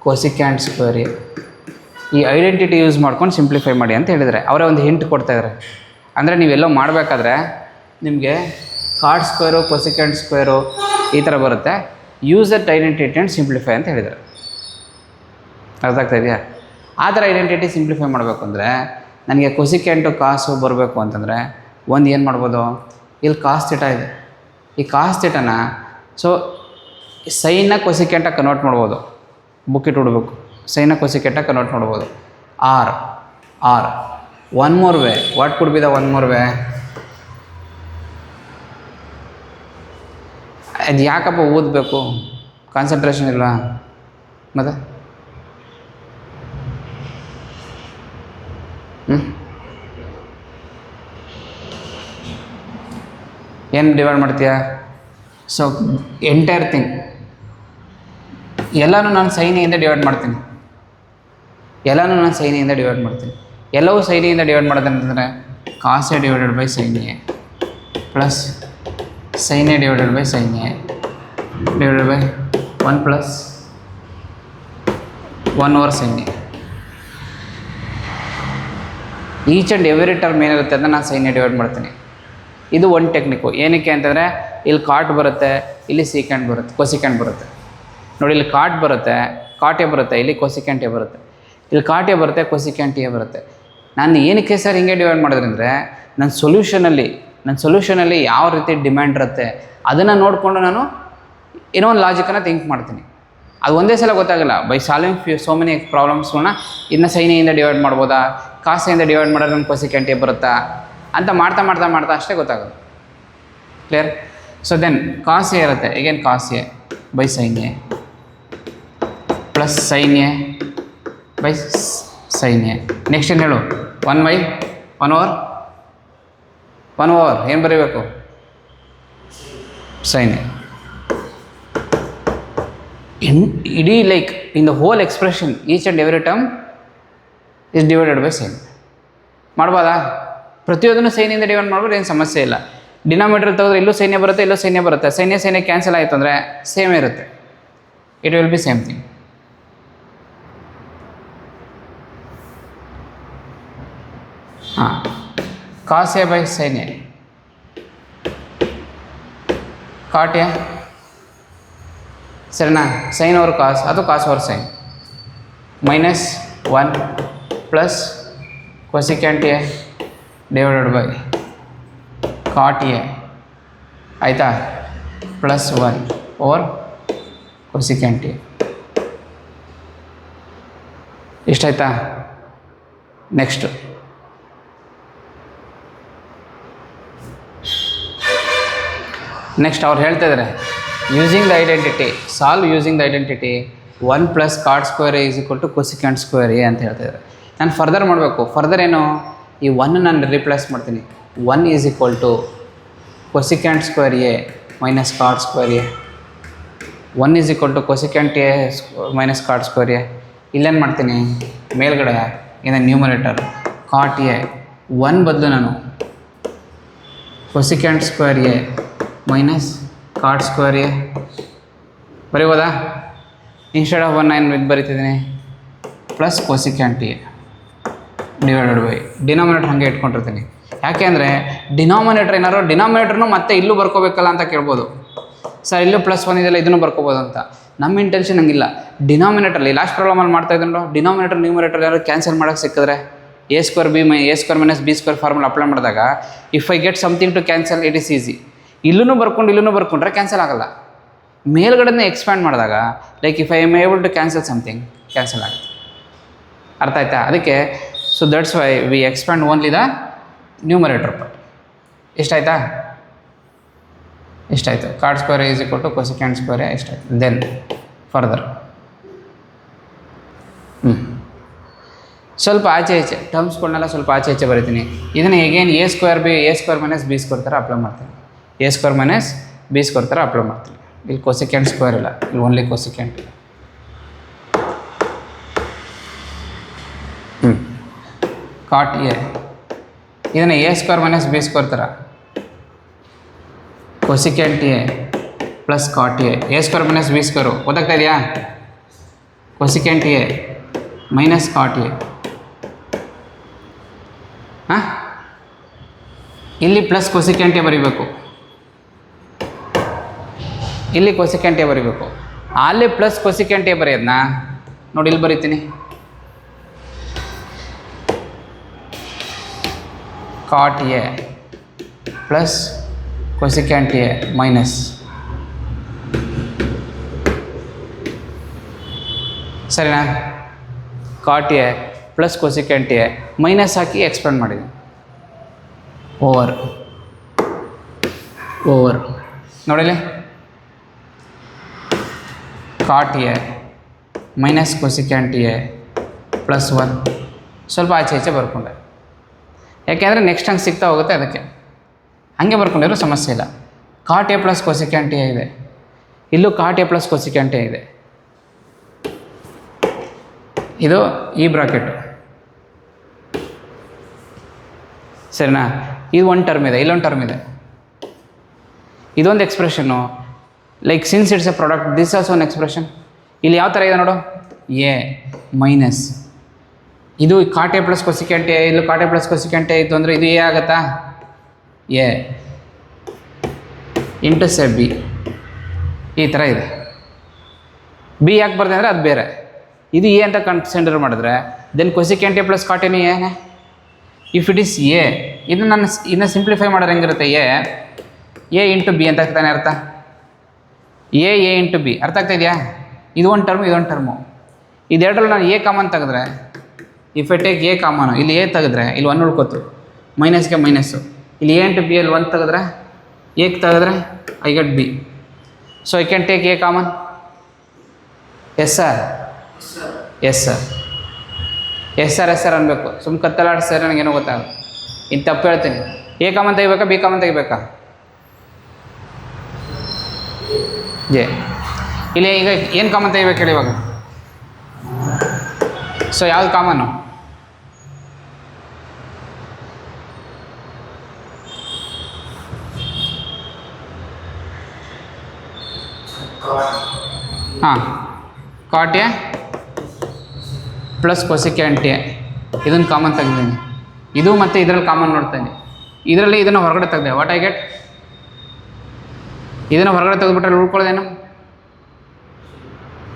cosecant square A. ಈ ಐಡೆಂಟಿಟಿ ಯೂಸ್ ಮಾಡ್ಕೊಂಡು ಸಿಂಪ್ಲಿಫೈ ಮಾಡಿ ಅಂತ ಹೇಳಿದರೆ ಅವರೇ ಒಂದು ಹಿಂಟ್ ಕೊಡ್ತಾಯಿದ್ದಾರೆ. ಅಂದರೆ ನೀವೆಲ್ಲೋ ಮಾಡಬೇಕಾದ್ರೆ ನಿಮಗೆ ಕಾಟ್ ಸ್ಕ್ವೇರು ಕೊಸಿಕ್ಯಾಂಟ್ ಸ್ಕ್ವೇರು ಈ ಥರ ಬರುತ್ತೆ. Use that identity and simplify ಅಂತ ಹೇಳಿದ್ದಾರೆ. ಅರ್ಥ ಆಗ್ತಾ ಇದೆಯಾ? ಆ ಥರ ಐಡೆಂಟಿಟಿ ಸಿಂಪ್ಲಿಫೈ ಮಾಡಬೇಕು ಅಂದರೆ ನನಗೆ ಕೊಸಿಕ್ಯಾಂಟು ಕಾಸು ಬರಬೇಕು ಅಂತಂದರೆ ಒಂದು ಏನು ಮಾಡ್ಬೋದು, ಇಲ್ಲಿ ಕಾಸ್ ಥೀಟಾ ಇದೆ, ಈ ಕಾಸ್ ಥೀಟಾನ ಸೊ ಸೈನ್ನ ಕೊಸಿಕ್ಯಾಂಟಾಗಿ ಕನ್ವರ್ಟ್ ಮಾಡ್ಬೋದು. ಬುಕ್ಕಿಟ್ಟು ಹುಡಬೇಕು, ಸೈನ್ನ ಕೊಸಿಕ್ಯಾಂಟಾಗಿ ಕನ್ವರ್ಟ್ ಮಾಡ್ಬೋದು. Or 1 more way, what could be the 1 more way? ಅದು ಯಾಕಪ್ಪ ಓದಬೇಕು, ಕಾನ್ಸಂಟ್ರೇಷನ್ ಇಲ್ಲ ಮತ್ತು ಏನು ಡಿವೈಡ್ ಮಾಡ್ತೀಯಾ? ಸೊ ಎಂಟೈರ್ ಥಿಂಗ್ ಎಲ್ಲನೂ ನಾನು ಸೈನಿಯಿಂದ ಡಿವೈಡ್ ಮಾಡ್ತೀನಿ. ಎಲ್ಲವೂ ಸೈನಿಯಿಂದ ಡಿವೈಡ್ ಮಾಡೋದಂತಂದರೆ cos A divided by sine A plus sine A divided by sine A divided by 1 + 1/sin A. Each and every term ಏನಿರುತ್ತೆ ಅದನ್ನು ನಾನು ಸೈನ್ ಎ ಡಿವೈಡ್ ಮಾಡ್ತೀನಿ. ಇದು ಒಂದು ಟೆಕ್ನಿಕ್ಕು. ಏನಕ್ಕೆ ಅಂತಂದರೆ ಇಲ್ಲಿ ಕಾಟ್ ಬರುತ್ತೆ, ಇಲ್ಲಿ ಸೀಕ್ಯಾಂಟ್ ಬರುತ್ತೆ, ಕೊಸಿಕ್ಯಾಂಟ್ ಬರುತ್ತೆ. ನೋಡಿ, ಇಲ್ಲಿ ಕಾಟ್ ಬರುತ್ತೆ, ಕಾಟ್ ಎ ಬರುತ್ತೆ, ಇಲ್ಲಿ ಕೊಸಿಕ್ಯಾಂಟ್ ಎ ಬರುತ್ತೆ, ಇಲ್ಲಿ ಕಾಟ್ ಎ ಬರುತ್ತೆ, ಕೊಸಿಕ್ಯಾಂಟ್ ಎ ಬರುತ್ತೆ. ನಾನು ಏನಕ್ಕೆ ಸರ್ ಹಿಂಗೆ ಡಿವೈಡ್ ಮಾಡಿದ್ರೆ ಅಂದರೆ ನನ್ನ ಸೊಲ್ಯೂಷನಲ್ಲಿ ಯಾವ ರೀತಿ ಡಿಮ್ಯಾಂಡ್ ಇರುತ್ತೆ ಅದನ್ನು ನೋಡಿಕೊಂಡು ನಾನು ಏನೋ ಒಂದು ಲಾಜಿಕನ್ನು ಥಿಂಕ್ ಮಾಡ್ತೀನಿ. ಅದು ಒಂದೇ ಸಲ ಗೊತ್ತಾಗಲ್ಲ. ಬೈ ಸಾಲ್ವಿಂಗ್ ಸೋ ಮೆನಿ ಪ್ರಾಬ್ಲಮ್ಸ್ಗಳನ್ನ ಇನ್ನು ಸೈನಿಯಿಂದ ಡಿವೈಡ್ ಮಾಡ್ಬೋದಾ, ಕಾಸಿಂದ ಡಿವೈಡ್ ಮಾಡಿದ್ರೆ ನಮ್ಮ ಕೊಸಿಕ್ಯಾಂಟ್ ಎ ಬರುತ್ತಾ ಅಂತ ಮಾಡ್ತಾ ಅಷ್ಟೇ ಗೊತ್ತಾಗೋದು. Clear? So then cos A ಇರುತ್ತೆ, ಈಗೇನು cos A by sine A plus sine A by sine A. Next ಏನು ಹೇಳು? 1 ಓವರ್ ಏನು ಬರೀಬೇಕು? Sine A. ಇಡೀ like in the whole expression each and every term is divided by sine. ಮಾಡ್ಬೋದಾ? ಪ್ರತಿಯೊಂದನ್ನು ಸೈನಿಂದ divide ಮಾಡ್ಬೋದು, ಏನು ಸಮಸ್ಯೆ ಇಲ್ಲ. ಡಿನಾಮಿನೇಟರ್ ತೆಗೆದ್ರೆ ಇಲ್ಲೂ ಸೈನ್ಯ ಬರುತ್ತೆ, ಇಲ್ಲೂ ಸೈನ್ಯ ಬರುತ್ತೆ. ಸೈನ್ಯ ಕ್ಯಾನ್ಸಲ್ ಆಯಿತು ಅಂದರೆ ಸೇಮ್ ಇರುತ್ತೆ. It will be same thing. ಹಾಂ, cos A by sine A, cot A ಸರಿನಾ, ಸೈನ್ ಓವರ್ ಕಾಸ್ ಅಥವಾ cos over sine, -1 plus cosecant A divided by cot A ಆಯಿತಾ, +1 ಓವರ್ ಕೊಸಿಕ್ಯಾಂಟ್ ಎ. ಇಷ್ಟಾಯ್ತಾ? ನೆಕ್ಸ್ಟು ಅವ್ರು ಹೇಳ್ತಾ ಇದ್ದಾರೆ using the identity, solve using the identity 1 + cot square A = cosecant square A ಅಂತ ಹೇಳ್ತಾಯಿದ್ದಾರೆ. ನಾನು ಫರ್ದರ್ ಮಾಡಬೇಕು. ಫರ್ದರ್ ಏನು, ಈ 1 ನಾನು ರಿಪ್ಲೇಸ್ ಮಾಡ್ತೀನಿ. 1 = cosecant square A - cot square A. 1 = cosecant A - cot square A. ಇಲ್ಲೇನು ಮಾಡ್ತೀನಿ, ಮೇಲ್ಗಡೆ ಏನು ನ್ಯೂಮರೇಟರ್ ಕಾಟ್ ಎ 1 ಬದಲು ನಾನು cosecant square A - cot square A ಬರೀಬೋದಾ? ಇನ್ಸ್ಟೆಡ್ ಆಫ್ 1 ನಾನು ಬರೀತಿದ್ದೀನಿ plus cosecant A divided by denominator ಹಾಗೆ ಇಟ್ಕೊಂಡಿರ್ತೀನಿ. ಯಾಕೆ ಅಂದರೆ ಡಿನಾಮಿನೇಟರ್ ಏನಾದ್ರು ಡಿನಾಮಿನೇಟರ್ನು ಮತ್ತೆ ಇಲ್ಲೂ ಬರ್ಕೋಬೇಕಲ್ಲ ಅಂತ ಕೇಳ್ಬೋದು. ಸರ್ ಇಲ್ಲೂ +1 ಇದೆಲ್ಲ ಇದನ್ನು ಬರ್ಕೋಬೋದು ಅಂತ. ನಮ್ಮ ಇಂಟೆನ್ಷನ್ ಹಂಗಿಲ್ಲ. ಡಿನಾಮಿನೇಟರ್ಲಿ ಲಾಸ್ಟ್ ಪ್ರಾಬ್ಲಮಲ್ಲಿ ಮಾಡ್ತಾ ಇದ್ದೋ ಡಿನಾಮಿನೇಟರ್ ನ್ಯೂಮರೇಟರ್ ಯಾರು ಕ್ಯಾನ್ಸಲ್ ಮಾಡೋಕ್ಕೆ ಸಿಕ್ಕಿದ್ರೆ a² - b² ಫಾರ್ಮುಲಾ ಅಪ್ಲೈ ಮಾಡಿದಾಗ if I get something to cancel it is easy. ಇಲ್ಲೂ ಬರ್ಕೊಂಡ್ರೆ ಕ್ಯಾನ್ಸಲ್ ಆಗೋಲ್ಲ. ಮೇಲ್ಗಡೆನೇ ಎಕ್ಸ್ಪ್ಯಾಂಡ್ ಮಾಡಿದಾಗ like if I am able to cancel something cancel ಆಗುತ್ತೆ. ಅರ್ಥ ಆಯ್ತಾ? ಅದಕ್ಕೆ so that's why we expand only the numerator part. ಎಷ್ಟಾಯ್ತಾ? ಎಷ್ಟಾಯಿತು? Cot square = cosecant square A ಎಷ್ಟಾಯ್ತು? ದೆನ್ ಫರ್ದರ್ ಸ್ವಲ್ಪ ಆಚೆ ಈಚೆ ಟರ್ಮ್ಸ್ಗಳನ್ನೆಲ್ಲ ಸ್ವಲ್ಪ ಆಚೆ ಈಚೆ ಬರಿತೀನಿ. ಇದನ್ನು ಹೇಗೇನು a² - b² ಥರ ಅಪ್ಲೈ ಮಾಡ್ತೀನಿ. a² - b² ಥರ ಅಪ್ಲೈ ಮಾಡ್ತೀನಿ. ಇಲ್ಲಿ ಕೊಸಿಕ್ಯಾಂಟ್ ಸ್ಕ್ವೇರ್ ಇಲ್ಲ, ಇಲ್ಲಿ ಓನ್ಲಿ ಕೊಸಿಕ್ಯಾಂಟ್. ಕಾಟ್ ಎ ಇದನ್ನು a² - b² ಥರ cosecant A plus cot A a² - b² ಓದಾಗ್ತಾ ಇದೆಯಾ? Cosecant A - cot A. ಹಾಂ, ಇಲ್ಲಿ ಪ್ಲಸ್ ಕೊಸಿಕ್ಯಾಂಟ್ ಎ ಬರೀಬೇಕು, ಇಲ್ಲಿ ಕೊಸಿಕ್ಯಾಂಟ್ ಎ ಬರೀಬೇಕು. ಅಲ್ಲಿ ಪ್ಲಸ್ ಕೊಸಿಕ್ಯಾಂಟ್ ಎ ಬರೆಯೋದನ್ನ ನೋಡಿ ಇಲ್ಲಿ ಬರೀತೀನಿ. Cot A plus cosecant A minus, ಸರಿನಾ? Cot A plus cosecant A minus ಹಾಕಿ ಎಕ್ಸ್ಪ್ಯಾಂಡ್ ಮಾಡಿದ್ದೀನಿ. ಓವರ್ ನೋಡಿಲಿ, ಕಾಟ್ ಎ - ಕೊಸಿಕ್ಯಾಂಟ್ ಎ +1 ಸ್ವಲ್ಪ ಆಚೆ ಈಚೆ ಬರ್ಕೊಂಡೆ. ಯಾಕೆಂದರೆ ನೆಕ್ಸ್ಟ್ ಹಂಗೆ ಸಿಗ್ತಾ ಹೋಗುತ್ತೆ, ಅದಕ್ಕೆ ಹಾಗೆ ಬರ್ಕೊಂಡಿರೋ ಸಮಸ್ಯೆ ಇಲ್ಲ. Cot A plus cosecant A ಇದೆ, ಇಲ್ಲೂ cot A plus cosecant A ಇದೆ. ಇದು ಈ ಬ್ರಾಕೆಟು ಸರಿನಾ? ಇದು ಒಂದು ಟರ್ಮ್ ಇದೆ, ಇಲ್ಲೊಂದು ಟರ್ಮ್ ಇದೆ. ಇದೊಂದು expression like since it's a product this also one expression. ಇಲ್ಲಿ ಯಾವ ಥರ ಇದೆ ನೋಡು, ಎ ಮೈನಸ್ ಇದು cot A plus cosecant A, ಇಲ್ಲೂ cot A plus cosecant A ಇತ್ತು ಅಂದರೆ ಇದು ಎ ಆಗುತ್ತಾ? ಎ ಇಂಟು ಸೆ ಬಿ ಈ ಥರ ಇದೆ. ಬಿ ಯಾಕೆ ಬರ್ದೆ ಅಂದರೆ ಅದು ಬೇರೆ, ಇದು ಎ ಅಂತ ಕನ್ಸಿಡರ್ ಮಾಡಿದ್ರೆ then cosecant A plus cot A ಏನೇ ಇಫ್ ಇಟ್ ಈಸ್ ಎ. ಇದು ನಾನು ಇನ್ನು ಸಿಂಪ್ಲಿಫೈ ಮಾಡೋದು ಹೆಂಗಿರುತ್ತೆ, ಎ ಇಂಟು ಬಿ ಅಂತ ಆಗ್ತಾನೆ ಅರ್ಥ. ಎ ಇಂಟು ಬಿ ಅರ್ಥ ಆಗ್ತಾ ಇದೆಯಾ? ಇದು ಒಂದು ಟರ್ಮು, ಇದೊಂದು ಟರ್ಮು. ಇದೆರಡರಲ್ಲಿ ನಾನು ಎ ಕಾಮನ್ ತೆಗೆದ್ರೆ if I take A common, ಇಲ್ಲಿ ಎ ತೆಗೆದ್ರೆ ಇಲ್ಲಿ 1 ಉಳ್ಕೋತು, ಮೈನಸ್ಗೆ ಮೈನಸ್ಸು. ಇಲ್ಲಿ ಎ ಇಂಟು ಬಿ ಅಲ್ಲಿ 1 ತೆಗೆದ್ರೆ ಎಗೆ ತೆಗೆದ್ರೆ I get B. So I can take A common. Yes sir, yes sir, yes sir, yes sir ಅನ್ಬೇಕು. ಸುಮ್ಮನೆ ಕತ್ತಲಾಡಿ ಸರ್ ನನಗೇನೋ ಗೊತ್ತಾಗಲ್ಲ. ಇನ್ನು ತಪ್ಪು ಹೇಳ್ತೀನಿ. ಎ ಕಾಮನ್ ತೆಗಿಬೇಕಾ ಬಿ ಕಾಮನ್ ತೆಗಿಬೇಕಾ? ಜೆ ಇಲ್ಲಿ ಈಗ ಏನು ಕಾಮನ್ ತೆಗಿಬೇಕು ಹೇಳಿ ಇವಾಗ? ಸೊ ಯಾವುದು ಕಾಮನ್ನು? ಹಾಂ, cot A plus cosecant A ಇದನ್ನು ಕಾಮನ್ ತೆಗೆದಿದ್ದೀನಿ. ಇದು ಮತ್ತು ಇದರಲ್ಲಿ ಕಾಮನ್ ನೋಡ್ತಾಯಿದ್ದೀನಿ. ಇದರಲ್ಲಿ ಇದನ್ನು ಹೊರಗಡೆ ತೆಗೆದೆ, ವಾಟ್ ಐ ಗೆಟ್? ಇದನ್ನು ಹೊರಗಡೆ ತೆಗೆದುಬಿಟ್ರೆ ಉಳ್ಕೊಳ್ಳೋದೇನು?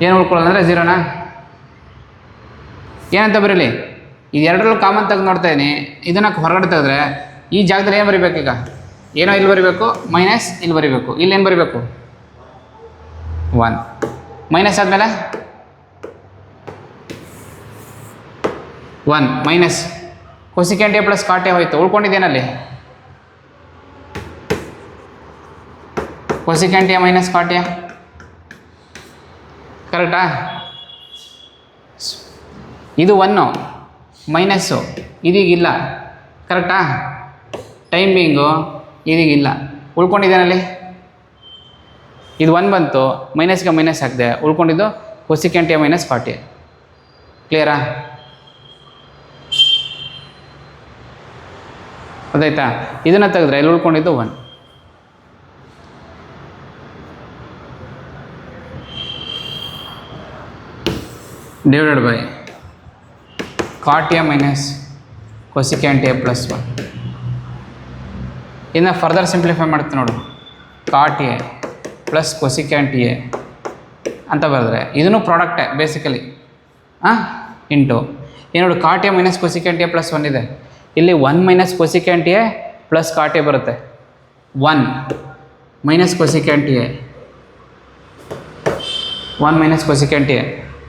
ಏನು ಉಳ್ಕೊಳ್ಳೋದು ಅಂದರೆ ಝೀರೋನಾ? ಏನಂತ ಬರೀಲಿ? ಇದು ಎರಡರಲ್ಲೂ ಕಾಮನ್ ತೆಗೆದು ನೋಡ್ತಾ ಇದ್ದೀನಿ. ಇದನ್ನು ಹೊರಗಡೆ ತೆಗೆದ್ರೆ ಈ ಜಾಗದಲ್ಲಿ ಏನು ಬರೀಬೇಕು? ಈಗ ಏನೋ ಇಲ್ಲಿ ಬರೀಬೇಕು, ಮೈನಸ್ ಇಲ್ಲಿ ಬರೀಬೇಕು. ಇಲ್ಲೇನು ಬರೀಬೇಕು? 1 ಮೈನಸ್ ಆದಮೇಲೆ 1 minus cosecant A plus cot A ಹೋಯ್ತು. ಉಳ್ಕೊಂಡಿದ್ದೇನಲ್ಲಿ cosecant A minus cot A, ಕರೆಕ್ಟಾ? ಇದು 1 ಮೈನಸ್ಸು ಇದೀಗಿಲ್ಲ, ಕರೆಕ್ಟಾ? ಟೈಮಿಂಗು ಇದೀಗಿಲ್ಲ, ಉಳ್ಕೊಂಡಿದ್ದೇನಲ್ಲಿ ಇದು 1 ಬಂತು, ಮೈನಸ್ಗೆ ಮೈನಸ್ ಹಾಕಿದೆ, ಉಳ್ಕೊಂಡಿದ್ದು cosecant A minus cot A. ಕ್ಲಿಯರಾ? ಗೊತ್ತಾಯ್ತಾ? ಇದನ್ನು ತೆಗೆದ್ರೆ ಇಲ್ಲಿ ಉಳ್ಕೊಂಡಿದ್ದು 1. Divided by cot A minus cosecant A plus 1. ಇನ್ನು ಫರ್ದರ್ ಸಿಂಪ್ಲಿಫೈ ಮಾಡ್ತೀನಿ ನೋಡು. Cot A plus cosecant A ಅಂತ ಬರೆದ್ರೆ ಇದನ್ನು ಪ್ರಾಡಕ್ಟೇ ಬೇಸಿಕಲಿ, ಇಂಟು ಏನು ನೋಡಿ, cot A minus cosecant A plus 1 ಇದೆ. ಇಲ್ಲಿ 1 minus cosecant A plus cot A ಬರುತ್ತೆ. 1 minus cosecant A, 1 minus cosecant A,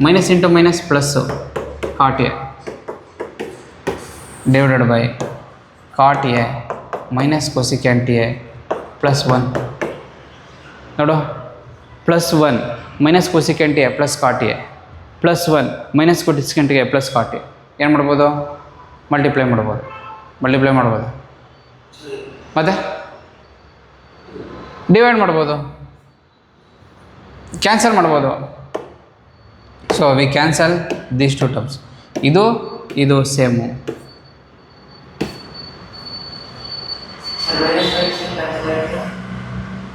minus into minus plus cot A divided by cot A minus cosecant A plus 1. ನೋಡು, plus 1 minus cosecant A plus cot A plus 1 minus cosecant A plus cot A. ಏನು ಮಾಡ್ಬೋದು? Multiply ಮಾಡ್ಬೋದು, ಮತ್ತು divide ಮಾಡ್ಬೋದು, cancel ಮಾಡ್ಬೋದು. So we cancel these 2 terms. ಇದು same.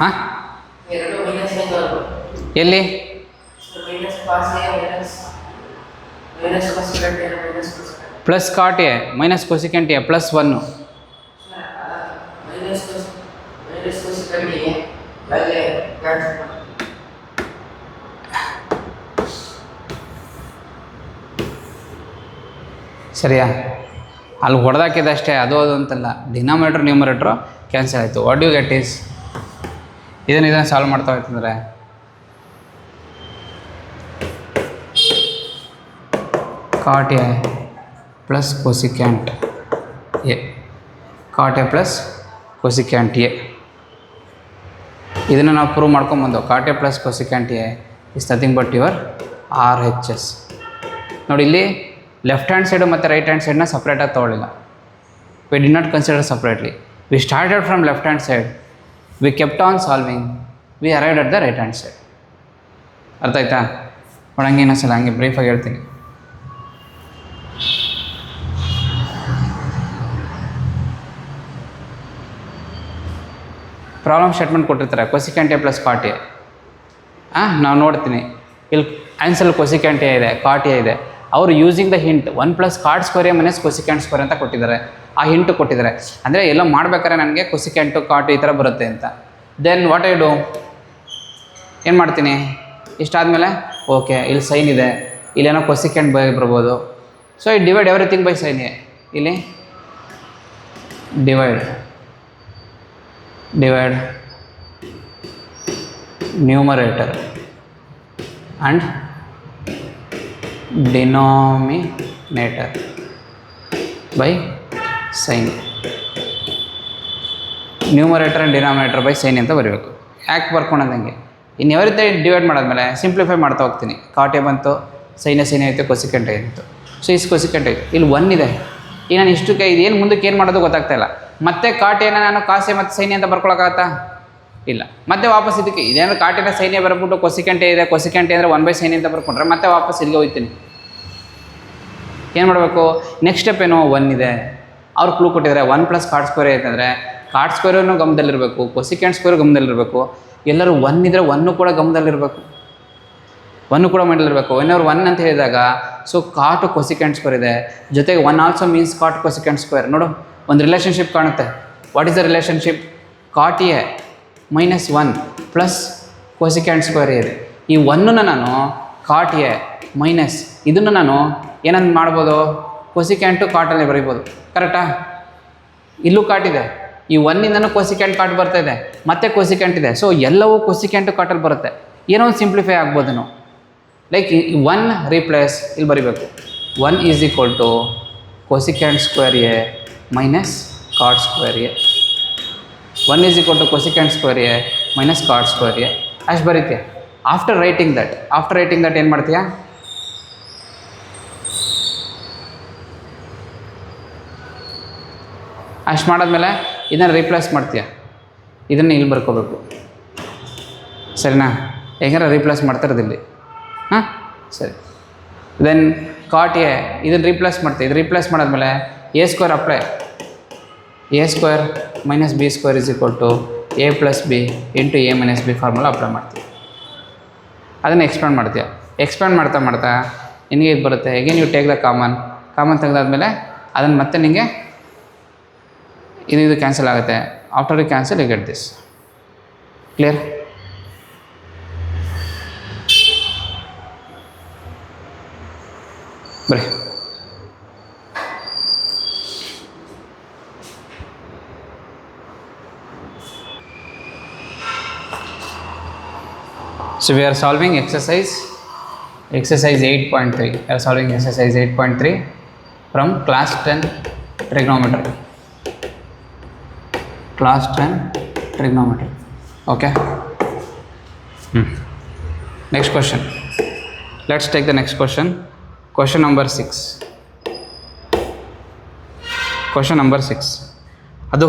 ಹಾಂ, ಎಲ್ಲಿ? Plus cot A minus cosecant A plus 1. ಸರಿಯಾ? ಅಲ್ಲಿ ಹೊಡೆದಾಕಿದೆ ಅಷ್ಟೇ, ಅದು ಅಂತಲ್ಲ. ಡಿನಾಮಿನೇಟ್ರ್ ನ್ಯೂಮರೇಟ್ರು ಕ್ಯಾನ್ಸಲ್ ಆಯಿತು. ವಾಟ್ ಯು ಗೆಟ್ ಈಸ್ ಇದನ್ನು ಸಾಲ್ವ್ ಮಾಡ್ತಾ ಹೋಯ್ತಂದರೆ cot A plus cosecant A, cot A plus cosecant A. ಇದನ್ನು ನಾವು ಪ್ರೂವ್ ಮಾಡ್ಕೊಂಬಂದು cot A plus cosecant A is nothing but your RHS. ನೋಡಿ, ಇಲ್ಲಿ ಲೆಫ್ಟ್ ಹ್ಯಾಂಡ್ ಸೈಡು ಮತ್ತು ರೈಟ್ ಹ್ಯಾಂಡ್ ಸೈಡನ್ನ ಸಪ್ರೇಟಾಗಿ ತೊಗೊಳ್ಳಿಲ್ಲ. We did not consider separately. We started from left hand side, we kept on solving, we arrived at the right hand side. ಅರ್ಥ ಆಯ್ತಾ? ನೋಡಿ, ಹಂಗೆ ಇನ್ನೊಂದ್ಸಲ ಹಂಗೆ ಬ್ರೀಫಾಗಿ ಹೇಳ್ತೀನಿ. ಪ್ರಾಬ್ಲಮ್ ಸ್ಟೇಟ್ಮೆಂಟ್ ಕೊಟ್ಟಿರ್ತಾರೆ, cosecant A plus cot A. ನಾವು ನೋಡ್ತೀನಿ, ಇಲ್ಲಿ ಆನ್ಸರ್ ಕೊಸಿಕ್ಯಾಂಟ್ ಎ ಇದೆ, ಕಾಟ್ ಎ ಇದೆ. ಅವರು using the hint 1 plus cot square A minus cosecant square ಅಂತ ಕೊಟ್ಟಿದ್ದಾರೆ. ಆ ಹಿಂಟು ಕೊಟ್ಟಿದ್ದಾರೆ, ಅಂದರೆ ಎಲ್ಲ ಮಾಡ್ಬೇಕಾದ್ರೆ ನನಗೆ ಕೊಸಿಕ್ಯಾಂಟು ಕಾಟು ಈ ಥರ ಬರುತ್ತೆ ಅಂತ. ದೆನ್ ವಾಟ್ ಐ ಡು, ಏನು ಮಾಡ್ತೀನಿ? ಇಷ್ಟಾದಮೇಲೆ ಓಕೆ, ಇಲ್ಲಿ ಸೈನ್ ಇದೆ, ಇಲ್ಲೇನೋ ಕೊಸಿಕ್ಯಾಂಟ್ ಬರ್ಬೋದು. ಸೊ ಈ divide everything by sine A. ಇಲ್ಲಿ divide numerator and denominator by sine. Numerator and denominator by sine ಅಂತ ಬರೀಬೇಕು. ಯಾಕೆ ಬರ್ಕೊಂಡಂಗೆ ಇನ್ನು ಎವ್ರಿಥಿಂಗ್ ಡಿವೈಡ್ ಮಾಡಾದ್ಮೇಲೆ ಸಿಂಪ್ಲಿಫೈ ಮಾಡ್ತಾ ಹೋಗ್ತೀನಿ. ಕಾಟೆ ಬಂತು, ಸೈನ್ ಆಯಿತು, ಕೊಸಿಕೆಂಟ್ ಆಯಿತು. ಸೊ ಇಷ್ಟು ಕೊಸಿಕೆಂಟ್ ಆಯಿತು, ಇಲ್ಲಿ 1 ಇದೆ. ಈಗ ನಾನು ಇಷ್ಟಕ್ಕೆ ಇದೇನು ಮುಂದಕ್ಕೆ ಏನು ಮಾಡೋದು ಗೊತ್ತಾಗ್ತಾಯಿಲ್ಲ. ಮತ್ತೆ ಕಾಟೆನ ನಾನು ಕಾಸೆ ಮತ್ತು ಸೈನ್ಯ ಅಂತ ಬರ್ಕೊಳಕ್ಕಾಗತ್ತಾ? ಇಲ್ಲ. ಮತ್ತೆ ವಾಪಸ್ ಇದಕ್ಕೆ ಇದೇನಾದ್ರು ಕಾಟೆನ ಸೈನ್ಯ ಬರ್ಬಿಟ್ಟು ಕೊಸಿಕೆಂಟೆ ಇದೆ, ಕೊಸಿಕೆಂಟೆ ಅಂದರೆ 1 ಬೈ ಸೈನ್ ಅಂತ ಬರ್ಕೊಂಡ್ರೆ ಮತ್ತೆ ವಾಪಸ್ ಇಲ್ಲಿಗೆ ಹೋಗ್ತೀನಿ. ಏನು ಮಾಡಬೇಕು? ನೆಕ್ಸ್ಟ್ ಸ್ಟೆಪ್ ಏನು? 1 ಇದೆ, ಅವ್ರು ಕ್ಲೂ ಕೊಟ್ಟಿದ್ದಾರೆ 1 ಪ್ಲಸ್ ಕಾಟ್ ಸ್ಕ್ವೇರ್ ಅಂತಂದರೆ ಕಾಟ್ ಸ್ಕ್ವೇರನ್ನು ಗಮನದಲ್ಲಿರಬೇಕು, ಕೊಸಿಕೆಂಟ್ ಸ್ಕ್ವೇರ್ ಗಮನದಲ್ಲಿರಬೇಕು. ಎಲ್ಲರೂ 1 ಇದ್ದರೆ 1 ಕೂಡ ಗಮನದಲ್ಲಿರಬೇಕು, 1 ಕೂಡ ಮೈಂಡಲ್ಲಿರಬೇಕು. ಅವ್ರು 1 ಅಂತ ಹೇಳಿದಾಗ ಸೊ ಕಾಟು ಕೊಸಿಕೆಂಟ್ ಸ್ಕ್ವೇರ್ ಇದೆ, ಜೊತೆಗೆ 1 also means cot cosecant square. ನೋಡು, ಒಂದು ರಿಲೇಷನ್ಶಿಪ್ ಕಾಣುತ್ತೆ. What is the relationship? Cot A minus 1 plus cosecant square A ಇದೆ. ಈ ಒನ್ನನ್ನು ನಾನು ಕಾಟ್ ಎ ಮೈನಸ್ ಇದನ್ನು ನಾನು ಏನಂತ ಮಾಡ್ಬೋದು? ಕೊಸಿಕ್ಯಾಂಟು ಕಾಟಲ್ಲಿ ಬರೀಬೋದು. ಕರೆಕ್ಟಾ? ಇಲ್ಲೂ ಕಾಟಿದೆ, ಈ ಒನ್ನಿಂದನೂ ಕೊಸಿಕ್ಯಾಂಟ್ ಕಾಟ್ ಬರ್ತಾ ಇದೆ, ಮತ್ತೆ ಕೊಸಿಕ್ಯಾಂಟ್ ಇದೆ. ಸೊ ಎಲ್ಲವೂ ಕೊಸಿಕ್ಯಾಂಟು ಕಾಟಲ್ಲಿ ಬರುತ್ತೆ. ಏನೋ ಒಂದು ಸಿಂಪ್ಲಿಫೈ ಆಗ್ಬೋದು ನಾವು. ಲೈಕ್ 1 ರೀಪ್ಲೇಸ್ ಇಲ್ಲಿ ಬರೀಬೇಕು. 1 is equal to cosecant square A minus cot square A. 1 is equal to cosecant square A minus cot square A. ಅಷ್ಟು ಬರೀತೀಯ. ಆಫ್ಟರ್ ರೈಟಿಂಗ್ ದಟ್ ಏನು ಮಾಡ್ತೀಯಾ? ಅಷ್ಟು ಮಾಡಾದ್ಮೇಲೆ ಇದನ್ನು ರೀಪ್ಲೇಸ್ ಮಾಡ್ತೀಯ. ಇದನ್ನು ಇಲ್ಲಿ ಬರ್ಕೋಬೇಕು. ಸರಿನಾ? ಹೆಂಗಾರ ರೀಪ್ಲೇಸ್ ಮಾಡ್ತಿರೋದಿಲ್ಲಿ. ಹಾಂ ಸರಿ. ದೆನ್ ಕಾಟ್ ಎ ಇದನ್ನು ರೀಪ್ಲೇಸ್ ಮಾಡ್ತೀವಿ. ಇದು ರೀಪ್ಲೇಸ್ ಮಾಡಾದ್ಮೇಲೆ A square apply. A square minus B square is equal to A plus B into A minus B formula apply ಮಾಡ್ತೀವಿ. ಅದನ್ನು ಎಕ್ಸ್ಪ್ಯಾಂಡ್ ಮಾಡ್ತೀಯ. ಎಕ್ಸ್ಪ್ಯಾಂಡ್ ಮಾಡ್ತಾ ನಿನಗೆ ಇದು ಬರುತ್ತೆ. ಹೇಗೆ ನೀವು ಟೇಕ್ ದ ಕಾಮನ್ ತೆಗೆದಾದ್ಮೇಲೆ ಅದನ್ನು ಮತ್ತೆ ನಿಮಗೆ ಇದು ಕ್ಯಾನ್ಸಲ್ ಆಗುತ್ತೆ. After you cancel you get this. Clear? ಬರೀ so we are solving exercise 8.3. We are solving exercise 8.3 from class 10 trigonometry. Class 10 trigonometry. Okay. Next question. Let's take the next question. Question number 6. Question number 6. ಅದು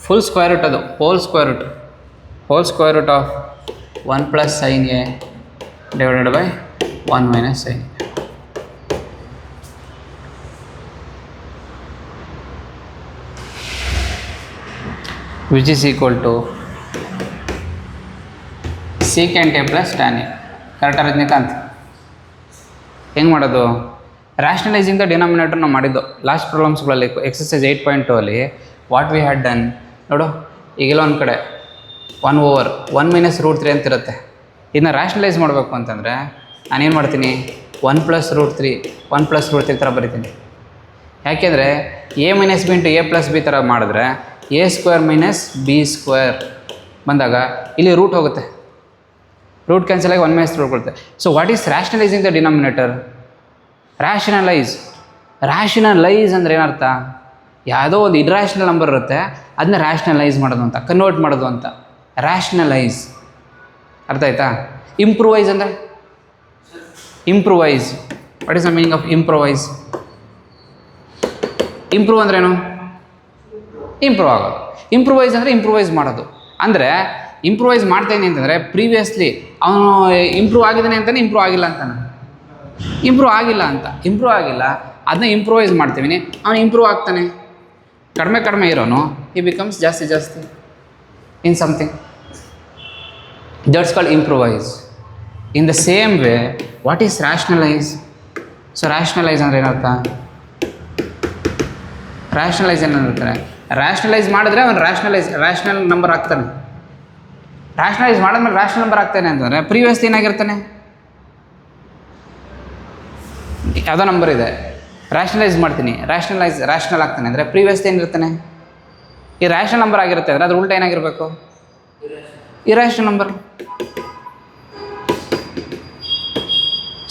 full square root, ಅದು whole square root of 1 plus sin a divided by 1 minus sin a. Which is equal to secant a plus tan a. Correct Rajinikanth? ಹೆಂಗೆ ಮಾಡೋದು? ರ್ಯಾಷನಲೈಸಿಂಗ್ the denominator ನಾವು ಮಾಡಿದ್ದು last ಪ್ರಾಬ್ಲಮ್ಸ್ಗಳಲ್ಲಿ. Exercise 8.2 ಅಲ್ಲಿ what we had done ನೋಡು. ಈಗೆಲ್ಲ ಒಂದು ಕಡೆ 1/1 ಮೈನಸ್ ರೂಟ್ 3 ಅಂತಿರುತ್ತೆ. ಇದನ್ನ ರ್ಯಾಷನಲೈಸ್ ಮಾಡಬೇಕು ಅಂತಂದರೆ ನಾನೇನು ಮಾಡ್ತೀನಿ? 1 ಪ್ಲಸ್ ರೂಟ್ 3 ಥರ ಬರಿತೀನಿ. ಯಾಕೆಂದರೆ A minus B into A plus B ಥರ ಮಾಡಿದ್ರೆ A square minus B square ಬಂದಾಗ ಇಲ್ಲಿ ರೂಟ್ ಹೋಗುತ್ತೆ. ರೂಟ್ ಕ್ಯಾನ್ಸಲ್ ಆಗಿ 1 ಮೈನಸ್ ರೂಟ್ ಕೊಡುತ್ತೆ. So what is rationalising the denominator? Rationalise ಅಂದರೆ ಏನರ್ಥ? ಯಾವುದೋ ಒಂದು ಇರ್ಯಾಷನಲ್ ನಂಬರ್ ಇರುತ್ತೆ, ಅದನ್ನ ರ್ಯಾಷನಲೈಸ್ ಮಾಡೋದು ಅಂತ, ಕನ್ವರ್ಟ್ ಮಾಡೋದು ಅಂತ. ರ್ಯಾಷನಲೈಸ್ ಅರ್ಥ ಆಯ್ತಾ? ಇಂಪ್ರೂವೈಸ್ ಅಂದರೆ improvise. What is the meaning of improvise? Improve ಅಂದ್ರೇನು? ಇಂಪ್ರೂವ್ ಆಗೋದು. ಇಂಪ್ರೂವೈಸ್ ಅಂದರೆ ಇಂಪ್ರೂವೈಸ್ ಮಾಡೋದು. ಅಂದರೆ ಇಂಪ್ರೂವೈಸ್ ಮಾಡ್ತಾಯಿದ್ದೀನಿ ಅಂತಂದರೆ ಪ್ರೀವಿಯಸ್ಲಿ ಅವನು ಇಂಪ್ರೂವ್ ಆಗಿದ್ದಾನೆ ಅಂತಾನೆ, ಇಂಪ್ರೂವ್ ಆಗಿಲ್ಲ ಅಂತಾನೆ. ಇಂಪ್ರೂವ್ ಆಗಿಲ್ಲ ಅದನ್ನ ಇಂಪ್ರೂವೈಸ್ ಮಾಡ್ತೀವಿ. ಅವನು ಇಂಪ್ರೂವ್ ಆಗ್ತಾನೆ. ಕಡಿಮೆ ಇರೋನು ಈ ಬಿಕಮ್ಸ್ ಜಾಸ್ತಿ in something. That's called improvise. In the same way what is rationalise? So rationalise ಅಂದರೆ ಏನರ್ಥ? ರ್ಯಾಷನಲೈಸ್ ಮಾಡಿದ್ರೆ ಅವನು ರ್ಯಾಷನಲ್ ನಂಬರ್ ಆಗ್ತಾನೆ. ರ್ಯಾಷನಲೈಸ್ ಮಾಡಿದ್ಮೇಲೆ ರ್ಯಾಷನಲ್ ನಂಬರ್ ಆಗ್ತಾನೆ ಅಂತಂದರೆ ಪ್ರೀವಿಯಸ್ ಏನಾಗಿರ್ತಾನೆ? ಯಾವುದೋ ನಂಬರ್ ಇದೆ, ರ್ಯಾಷನಲೈಸ್ ಮಾಡ್ತೀನಿ, ರ್ಯಾಷನಲ್ ಆಗ್ತಾನೆ ಅಂದರೆ ಪ್ರೀವಿಯಸ್ ಏನಿರ್ತಾನೆ? ಈ ರ್ಯಾಷನಲ್ ನಂಬರ್ ಆಗಿರುತ್ತೆ ಅಂದರೆ ಅದ್ರ ಉಲ್ಟಾ ಏನಾಗಿರಬೇಕು? Irrational number.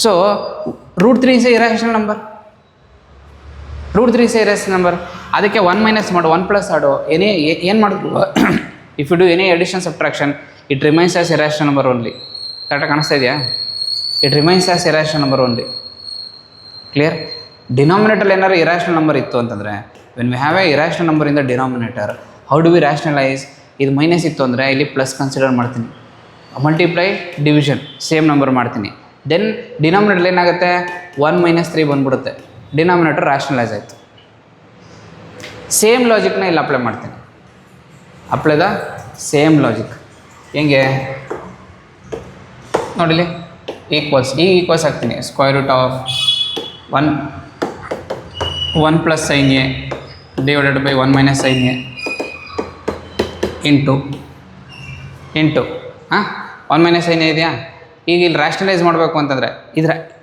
So root 3 is a irrational number. ಅದಕ್ಕೆ 1 ಮೈನಸ್ ಮಾಡು, 1 ಪ್ಲಸ್ ಆಡು, ಏನು ಮಾಡಿದ್ರು if you do any addition subtraction it remains as irrational number only. ಕರೆಕ್ಟಾಗಿ ಕಾಣಿಸ್ತಾ ಇದೆಯಾ? It remains as irrational number only. Clear? Denominator ಏನಾದ್ರು ಇರ್ಯಾಷನಲ್ ನಂಬರ್ ಇತ್ತು ಅಂತಂದರೆ, when we have a irrational number in the denominator, how do we rationalise? ಇದು minus ಇತ್ತು ಅಂದರೆ ಇಲ್ಲಿ ಪ್ಲಸ್ ಕನ್ಸಿಡರ್ ಮಾಡ್ತೀನಿ, ಮಲ್ಟಿಪ್ಲೈ ಡಿವಿಷನ್ ಸೇಮ್ ನಂಬರ್ ಮಾಡ್ತೀನಿ. ದೆನ್ ಡಿನಾಮಿನೇಟರ್ ಏನಾಗುತ್ತೆ? 1 ಮೈನಸ್ 3 ಬಂದ್ಬಿಡುತ್ತೆ. ಡಿನಾಮಿನೇಟರ್ ರ್ಯಾಷನಲೈಸ್ ಆಯಿತು. ಸೇಮ್ ಲಾಜಿಕ್ನ ಇಲ್ಲಿ ಅಪ್ಲೈ ಮಾಡ್ತೀನಿ. Apply the same logic. ಹೆಂಗೆ ನೋಡಿಲಿ? ಈಕ್ವಲ್ಸ್ ಹಾಕ್ತೀನಿ. Square root of 1 plus sine A divided by 1 minus sine A into ಹಾಂ 1 ಮೈನಸ್ ಸೈನ್ ಇದೆಯಾ. ಈಗ ಇಲ್ಲಿ ರ್ಯಾಷನಲೈಸ್ ಮಾಡಬೇಕು ಅಂತಂದರೆ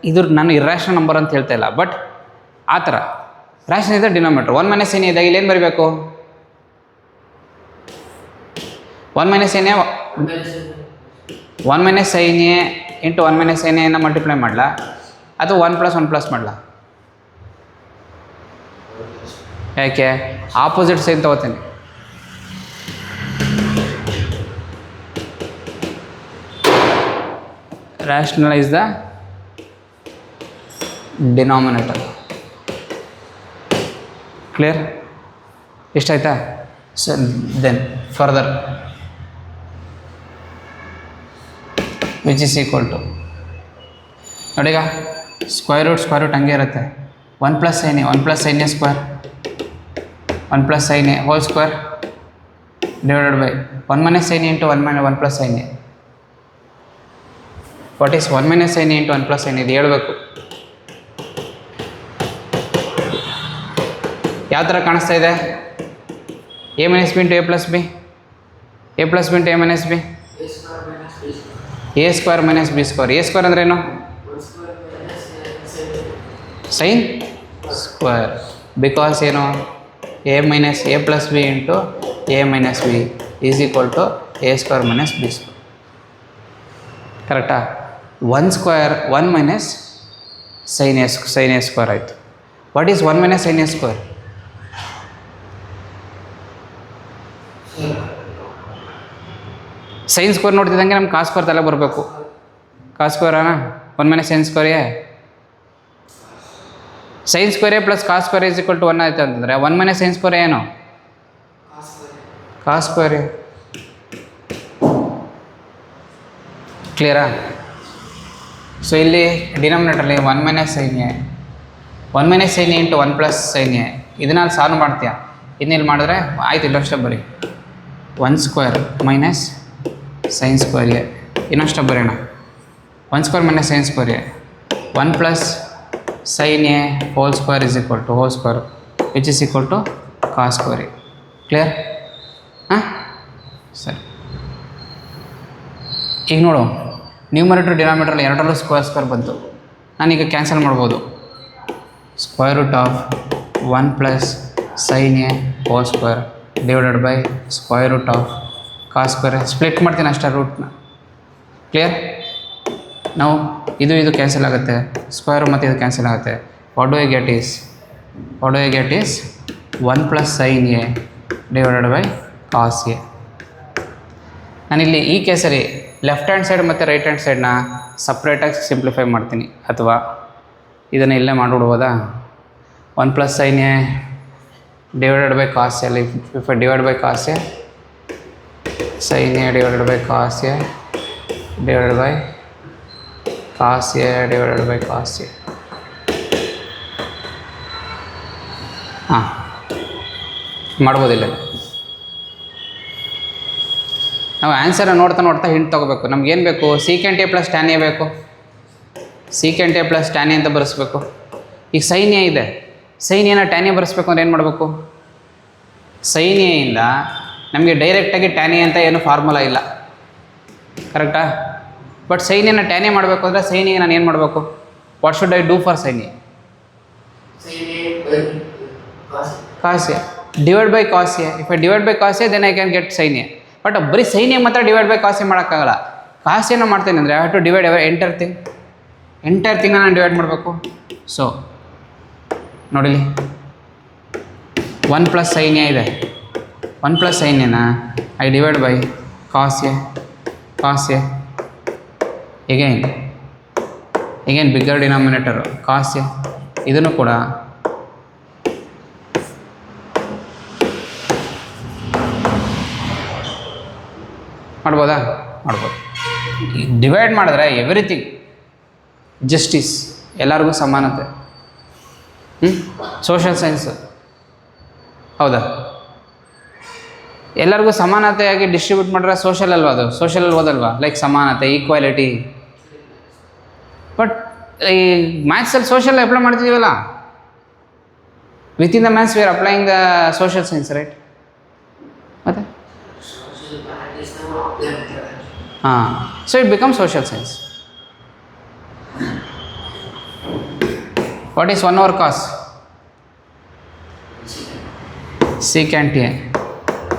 ಇದ್ರ ನಾನು ಇರ್ಯಾಷನಲ್ ನಂಬರ್ ಅಂತ ಹೇಳ್ತಾ ಇಲ್ಲ, ಬಟ್ ಆ ಥರ ರ್ಯಾಷನಲ್ ಇದೆ ಡಿನಾಮಿನೇಟರ್ 1 ಮೈನಸ್ ಸೈನ್ ಇದ್ದಾಗ ಇಲ್ಲಿ ಏನು ಬರೀಬೇಕು? 1 minus sine 1 minus sine A into 1 minus sine ಎನ ಮಲ್ಟಿಪ್ಲೈ ಮಾಡಲಾ ಅಥವಾ 1 + 1 + ಮಾಡಲಾ? ಯಾಕೆ ಆಪೋಸಿಟ್ ಸೈನ್ ತೊಗೋತೀನಿ. rationalize the denominator. Clear? ಇಷ್ಟಾಯ್ತಾ? So then further which is equal to ನೋಡೀಗ ಸ್ಕ್ವೇರ್ ರೂಟ್ ಹಂಗೆ ಇರುತ್ತೆ. 1 + sin a 1 + sin a square 1 + sin a whole square divided by 1 minus sin a into 1 + sin a. What is 1 minus sin a into 1 + sin a? ಇದು ಹೇಳಬೇಕು. ಯಾವ ಥರ ಕಾಣಿಸ್ತಾ ಇದೆ? a minus B into a plus B, a plus B into a minus B, a square minus B square. a square ಅಂದ್ರೆ ಏನು? Sine square. Because ಏನು? a minus a plus B into a minus B is equal to a square minus B square. ಕರೆಕ್ಟಾ? 1 square 1 minus sine A square what. Is is 1 minus sine A square? Sine square ನೋಡ್ತಿದ್ದಂಗೆ ನಮ್ಗೆ cos square ತಲೆ ಬರಬೇಕು. Cos ಸ್ಕ್ವೇರಾ 1 minus sine square A. Sine square A plus cos square is equal to 1 ಆಯಿತು ಅಂತಂದರೆ 1 minus sine square ಏನು? Cos square A. ಕ್ಲಿಯರಾ? So ಇಲ್ಲಿ ಡಿನಾಮಿನೇಟರ್ಲಿ 1 minus sine A 1 minus sine A into 1 + sin a ಇದನ್ನಲ್ಲಿ ಸಾಲ್ವ್ ಮಾಡ್ತೀಯ. ಇನ್ನಿಲ್ಲಿ ಮಾಡಿದ್ರೆ ಆಯ್ತು, ಇಲ್ಲಷ್ಟೇ ಬರೀ 1 square minus sine square A. ಇನ್ನಷ್ಟೇ ಬರೋಣ 1 square minus sine square A 1 + sin a whole square is equal to whole square which is equal to cos square A. Clear? ಹಾಂ ಸರಿ. ಈಗ ನೋಡು, ನ್ಯೂಮರೇಟರ್ ಡಿನಾಮಿನೇಟರ್ ಎರಡರಲ್ಲೂ ಸ್ಕ್ವೇರ್ ಬಂತು. ನಾನೀಗ ಕ್ಯಾನ್ಸಲ್ ಮಾಡ್ಬೋದು. Square root of 1 + sin a whole square divided by square root of cos square. Split ಮಾಡ್ತೀನಿ ಅಷ್ಟೇ ರೂಟ್ನ. ಕ್ಲಿಯರ್? ನಾವು ಇದು ಕ್ಯಾನ್ಸಲ್ ಆಗುತ್ತೆ, ಸ್ಕ್ವೇರ್ ಮತ್ತು ಇದು ಕ್ಯಾನ್ಸಲ್ ಆಗುತ್ತೆ. What do I get is 1 + sin a divided by cos A. ನಾನಿಲ್ಲಿ ಈ ಕೇಸಲ್ಲಿ ಲೆಫ್ಟ್ ಹ್ಯಾಂಡ್ ಸೈಡ್ ಮತ್ತು ರೈಟ್ ಹ್ಯಾಂಡ್ ಸೈಡ್ನ ಸಪ್ರೇಟಾಗಿ ಸಿಂಪ್ಲಿಫೈ ಮಾಡ್ತೀನಿ, ಅಥವಾ ಇದನ್ನು ಇಲ್ಲೇ ಮಾಡಿಬಿಡ್ಬೋದಾ? 1 + sin a divided by cos A. If divide by cos A sin a divided by cos A divided by cos A divided by cos A. ಹಾಂ ಮಾಡ್ಬೋದಿಲ್ಲ. ನಾವು ಆನ್ಸರ ನೋಡ್ತಾ ಹಿಂಟ್ ತೊಗೋಬೇಕು. ನಮ್ಗೇನು ಬೇಕು? Secant A plus tan A ಬೇಕು. Secant A plus tan A ಅಂತ ಬರೆಸ್ಬೇಕು. ಈಗ ಸೈನ್ ಎ ಇದೆ, ಸೈನ್ ಎನ ಟ್ಯಾನ್ ಎ ಬರೆಸ್ಬೇಕು ಅಂದ್ರೆ ಏನು ಮಾಡಬೇಕು? ಸೈನ್ ಎಯಿಂದ ನಮಗೆ ಡೈರೆಕ್ಟಾಗಿ ಟ್ಯಾನ್ ಎ ಅಂತ ಏನು ಫಾರ್ಮುಲಾ ಇಲ್ಲ, ಕರೆಕ್ಟಾ? ಬಟ್ ಸೈನ್ ಎನ ಟ್ಯಾನ್ ಎ ಮಾಡಬೇಕು ಅಂದರೆ ಸೈನ್ ಎಗೆ ನಾನು ಏನು ಮಾಡಬೇಕು? What should I do for sine A? Cos A divide by cos A. If I divide by cos A then I can get sine A. But ಬರೀ sine A ಮಾತ್ರ divide by cos A ಮಾಡೋಕ್ಕಾಗಲ್ಲ. Cos ಎನ ಮಾಡ್ತೇನೆ ಅಂದರೆ I have to divide entire ಥಿಂಗನ್ನು ನಾನು divide ಮಾಡಬೇಕು. So ನೋಡಿಲಿ 1 + sin a ಇದೆ. 1 + sin a I divide by cos A again bigger denominator cos A. ಇದನ್ನು ಕೂಡ ಮಾಡ್ಬೋದಾ? ಮಾಡ್ಬೋದು. ಡಿವೈಡ್ ಮಾಡಿದ್ರೆ ಎವ್ರಿಥಿಂಗ್ ಜಸ್ಟಿಸ್, ಎಲ್ಲರಿಗೂ ಸಮಾನತೆ. ಸೋಷಲ್ ಸೈನ್ಸ್ ಹೌದಾ? ಎಲ್ಲರಿಗೂ ಸಮಾನತೆಯಾಗಿ ಡಿಸ್ಟ್ರಿಬ್ಯೂಟ್ ಮಾಡಿದ್ರೆ ಸೋಷಲ್ ಅಲ್ವಾ? ಅದು ಸೋಷಲಲ್ಲಿ ಓದಲ್ವಾ? ಲೈಕ್ ಸಮಾನತೆ, ಈಕ್ವಾಲಿಟಿ. ಬಟ್ ಈ ಮ್ಯಾಥ್ಸಲ್ಲಿ ಸೋಷಲ್ ಅಪ್ಲೈ ಮಾಡ್ತಿದ್ದೀವಲ್ಲ, with in the maths we are applying the social science, right? ಮತ್ತು ಹಾಂ, so it become social science. What is 1 over cos? secant A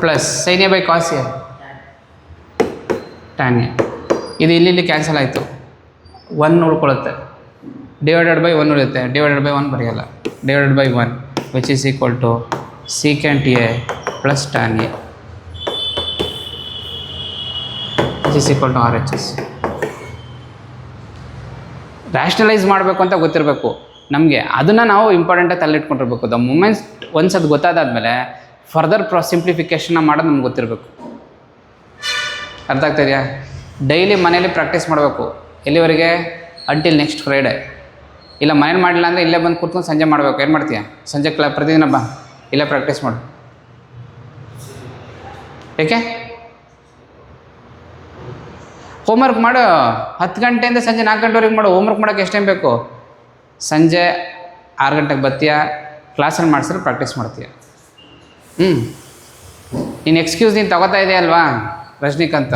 plus sin A by cos A tan A. ಇದು ಇಲ್ಲಿ cancel ಆಯಿತು, 1 ಉಳ್ಕೊಳ್ಳುತ್ತೆ, divided by 1 ಉಳಿಯುತ್ತೆ, divided by 1 ಬರೆಯಲ್ಲ, divided by 1 which is equal to secant A plus tan A which is equal to RHS. Rationalise ಮಾಡಬೇಕು ಅಂತ ಗೊತ್ತಿರಬೇಕು ನಮಗೆ, ಅದನ್ನು ನಾವು ಇಂಪಾರ್ಟೆಂಟಾಗಿ ತಲೆಯಿಟ್ಕೊಂಡಿರ್ಬೇಕು. ದ ಮೂಮೆಂಟ್ಸ್ ಒನ್ಸ್ ಅದು ಗೊತ್ತಾದಾದಮೇಲೆ ಫರ್ದರ್ ಸಿಂಪ್ಲಿಫಿಕೇಷನ್ನ ಮಾಡೋದು ನಮ್ಗೆ ಗೊತ್ತಿರಬೇಕು. ಅರ್ಥ ಆಗ್ತಾಯಿದೆಯಾ? ಡೈಲಿ ಮನೇಲಿ ಪ್ರಾಕ್ಟೀಸ್ ಮಾಡಬೇಕು. ಎಲ್ಲಿವರೆಗೆ? Until next Friday. ಇಲ್ಲ ಮನೇಲಿ ಮಾಡಲಿಲ್ಲ ಅಂದರೆ ಇಲ್ಲೇ ಬಂದು ಕೂತ್ಕೊಂಡು ಸಂಜೆ ಮಾಡಬೇಕು. ಏನು ಮಾಡ್ತೀಯ? ಸಂಜೆ ಪ್ರತಿದಿನ ಬಾ, ಇಲ್ಲೇ ಪ್ರಾಕ್ಟೀಸ್ ಮಾಡು. ಏಕೆ? ಹೋಮ್ವರ್ಕ್ ಮಾಡು. 10 ಗಂಟೆಯಿಂದ ಸಂಜೆ 4 ಗಂಟೆವರೆಗೆ ಮಾಡು. ಹೋಮ್ವರ್ಕ್ ಮಾಡೋಕ್ಕೆ ಎಷ್ಟು ಟೈಮ್ ಬೇಕು? ಸಂಜೆ 6 ಗಂಟೆಗೆ ಬರ್ತೀಯ, ಕ್ಲಾಸಲ್ಲಿ ಮಾಡಿಸಿದ್ರೆ ಪ್ರಾಕ್ಟೀಸ್ ಮಾಡ್ತೀಯ. ನೀನು ಎಕ್ಸ್ಕ್ಯೂಸ್ ನೀನು ತಗೋತಾ ಇದೆಯಲ್ವಾ ರಜನಿಕಾಂತ?